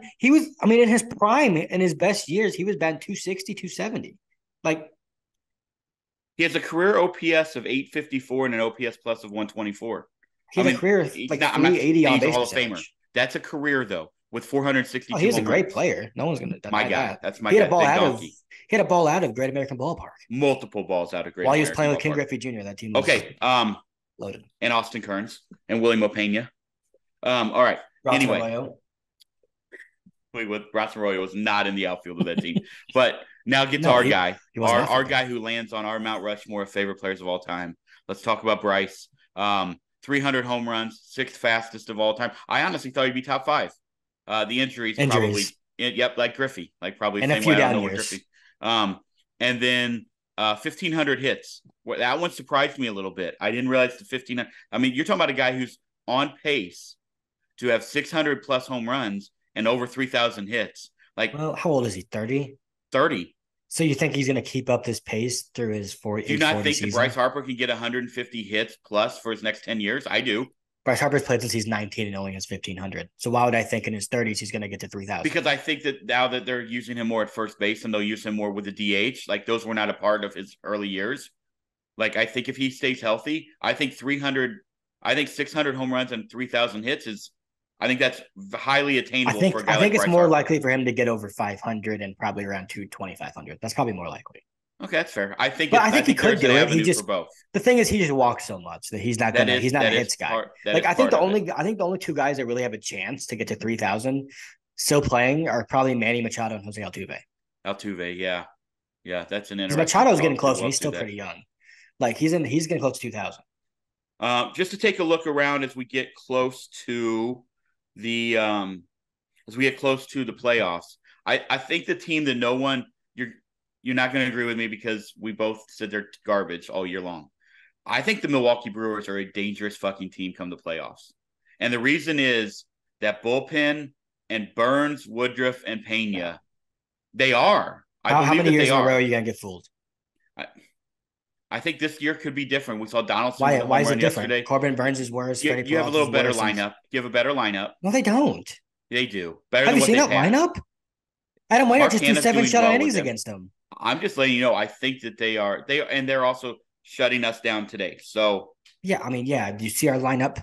in his prime, in his best years, he was batting 260, 270. Like, he has a career OPS of 854 and an OPS plus of 124. He had a career of like 380 on base percentage. That's a career, though, with 462 He's a great player. No one's going to deny that. That's my guy. He had a ball out of Great American Ballpark. Multiple balls out of Great While American he was playing with King Ballpark. Griffey Jr., that team was loaded. And Austin Kearns and Willie Mopena. All right. Bronson Arroyo was not in the outfield of that team. But now get to our guy. Our guy who lands on our Mount Rushmore of favorite players of all time. Let's talk about Bryce. 300 home runs, sixth fastest of all time. I honestly thought he'd be top 5. The injuries. Probably. Yep, like Griffey. Like probably and the same a few way down years. Griffey. And then 1,500 hits. That one surprised me a little bit. I didn't realize the 1,500. I mean, you're talking about a guy who's on pace to have 600 plus home runs and over 3,000 hits. Like, well, how old is he? 30? 30. So you think he's going to keep up this pace through his 40? Do you not think that Bryce Harper can get 150 hits plus for his next 10 years? I do. Bryce Harper's played since he's 19 and only has 1,500. So why would I think in his 30s he's going to get to 3,000? Because I think that now that they're using him more at first base and they'll use him more with the DH, like those were not a part of his early years. Like I think if he stays healthy, I think 600 home runs and 3,000 hits is, I think that's highly attainable for a guy like Bryce Harper. I think it's more likely for him to get over 500 and probably around 2,500. That's probably more likely. Okay, that's fair. I think he could do it. He just the thing is he just walks so much that he's not gonna. He's not a hits guy. I think the only 2 guys that really have a chance to get to 3,000 still playing are probably Manny Machado and Jose Altuve. Altuve, yeah, that's an interesting. Machado's getting close, and he's still pretty young. Like he's getting close to 2,000. Just to take a look around as we get close to the playoffs, I think the team that no one you're not going to agree with me because we both said they're garbage all year long. I think the Milwaukee Brewers are a dangerous fucking team come the playoffs. And the reason is that bullpen and Burns, Woodruff, and Pena, they are. How many years in a row are you going to get fooled? I think this year could be different. We saw Donaldson Why? with a Why home is run it different? yesterday. Corbin Burns is worse. Freddie You have a Peralta little is better worse. lineup. You have a better lineup. No, they don't. They do. Better Have than you what seen they've that had. lineup? Adam Waino just threw Marcana's 7 doing shutout well with innings them. against them. I'm just letting you know, I think that they're also shutting us down today. So Yeah, I mean, yeah. Do you see our lineup?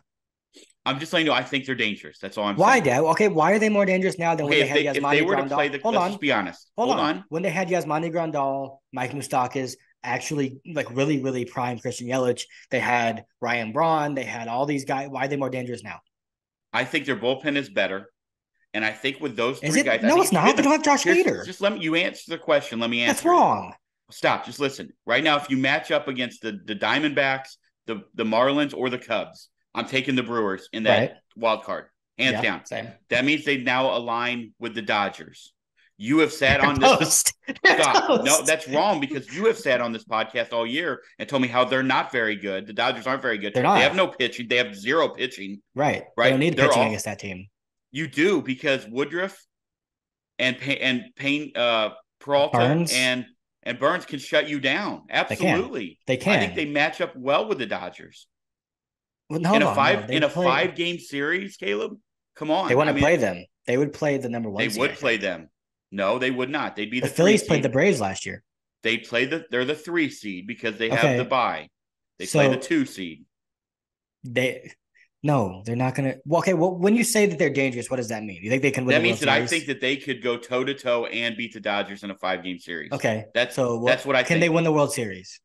I'm just letting you know, I think they're dangerous. That's all I'm Why, saying. Dad? Okay, why are they more dangerous now than when Okay, they had if they Yasmani were to play Grandal? the, Hold let's just on, be honest. hold Hold on. on. When they had Yasmani Grandal, Mike Moustakas, actually like really, really prime Christian Yelich, they had Ryan Braun, they had all these guys. Why are they more dangerous now? I think their bullpen is better. And I think with those Is three it? guys, I No, think it's if you did not. They don't have Josh here's Hader. just let me you answer the question. Let me That's answer it. wrong. Stop. Just listen. Right now, if you match up against the Diamondbacks, the Marlins, or the Cubs, I'm taking the Brewers in that Right. wild card, hands Yeah, down. same. That means they now align with the Dodgers. You have sat They're on this. toast. They're Stop. No, toast. that's wrong because you have sat on this podcast all year and told me how they're not very good. The Dodgers aren't very good. They're They have not. no pitching. They have zero pitching. Right. They Right. don't need They're pitching all against that team. you do because Woodruff and Payne Peralta Burns, and Burns can shut you down. they can. Absolutely. They I think can. they match up well with the Dodgers. Well, hold on. No, they In a play. 5-game series, Caleb? Come They on. want I to mean, play them. They would play the number they one seed, I would play think. them. No, they would not. They'd be The the 3 Phillies played the seed. Braves last year. They're the 3 seed because they have the Okay. bye. They play the So 2 seed. they no, they're not gonna well, okay, well when you say that they're dangerous, what does that mean? You think they can win That the World means that I think Series? that they could go toe to toe and beat the Dodgers in a 5-game series. Okay. That's So that's what I can they think. win the World Series?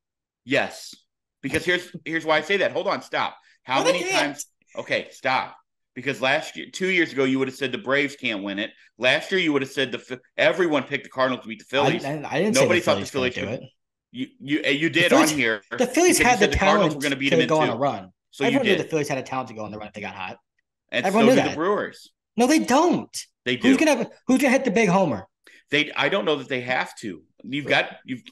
Yes. Because here's why I say that. Hold on, stop. How No, they many can't. times? Okay, stop. Because last year, 2 years ago, you would have said the Braves can't win it. Last year, you would have said everyone picked the Cardinals to beat the I, Phillies. I didn't say the Nobody thought the Phillies couldn't Phillies do could. it. You The did on Phillies here the Phillies because you had the said the Cardinals were talent going to beat them to in go on a 2. run. So you Everyone knew the did, Phillies had a talent to go on the run if they got hot. and Everyone so knew do the that. Brewers. No, they don't. They do. Who's gonna hit the big homer? I don't know that they have to. You've. I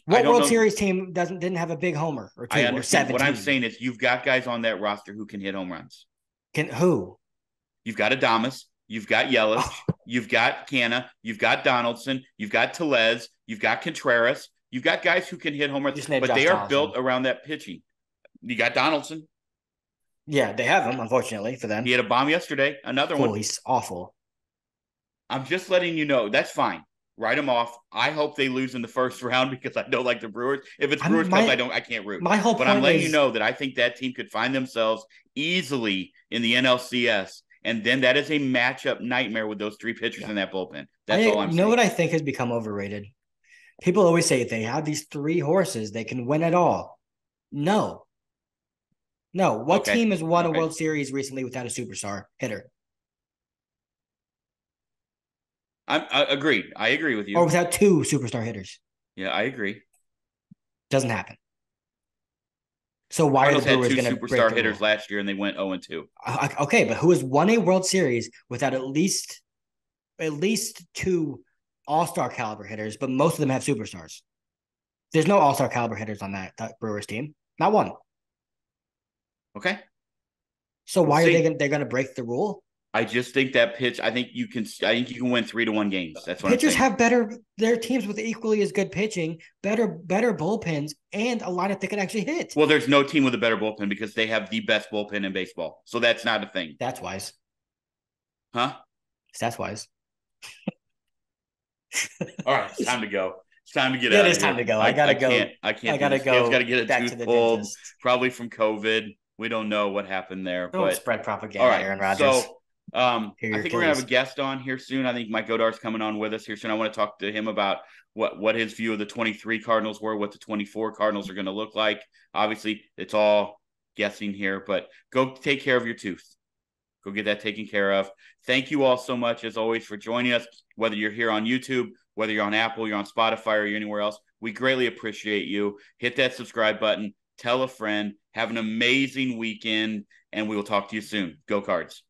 What don't World know. Series team didn't have a big homer or I two or understand. What I'm 17? saying is you've got guys on that roster who can hit home runs. Can who? You've got Adames. You've got Yelich. You've got Canna. You've got Donaldson. You've got Tellez. You've got Contreras. You've got guys who can hit home runs, but Josh they are Donaldson. built around that pitching. You got Donaldson. Yeah, they have him, unfortunately, for them. He had a bomb yesterday. Another Cool, one. he's awful. I'm just letting you know. That's fine. Write them off. I hope they lose in the first round because I don't like the Brewers. If it's Brewers Cubs, I can't root. My whole but point I'm letting is, you know that I think that team could find themselves easily in the NLCS. And then that is a matchup nightmare with those 3 pitchers in that bullpen. That's all I'm saying. You know what I think has become overrated? People always say if they have these 3 horses, they can win it all. No. No. What team has won a World Series recently without a superstar hitter? I agreed. I agree with you. Or without 2 superstar hitters? Yeah, I agree. Doesn't happen. So why Cardinals are the Brewers had 2 going to break superstar the hitters rule? last year and they went 0-2. Okay, but who has won a World Series without at least 2 all-star caliber hitters, but most of them have superstars? There's no all-star caliber hitters on that Brewers team. Not one. Okay. So why are they're going to break the rule? I just think that pitch. I think you can win 3-1 games. That's what pitchers I'm saying. have their teams with equally as good pitching, better bullpens, and a lineup that can actually hit. Well, there's no team with a better bullpen because they have the best bullpen in baseball. So that's not a thing. That's wise. Huh? That's wise. All right, it's time to go. It's time to get out of here. It is time to go. I gotta go. I can't. I gotta go. Caleb's got to get a back tooth to the pulled, dentist. probably from COVID. We don't know what happened there. Don't spread propaganda, all right, Aaron Rodgers. So I think we're gonna have a guest on here soon. I think Mike Godar's coming on with us here soon. I want to talk to him about what his view of the 23 Cardinals were, what the 24 Cardinals are going to look like. Obviously, it's all guessing here, but go take care of your tooth. Go get that taken care of. Thank you all so much, as always, for joining us, whether you're here on YouTube, whether you're on Apple, you're on Spotify, or you're anywhere else. We greatly appreciate you. Hit that subscribe button. Tell a friend. Have an amazing weekend, and we will talk to you soon. Go Cards.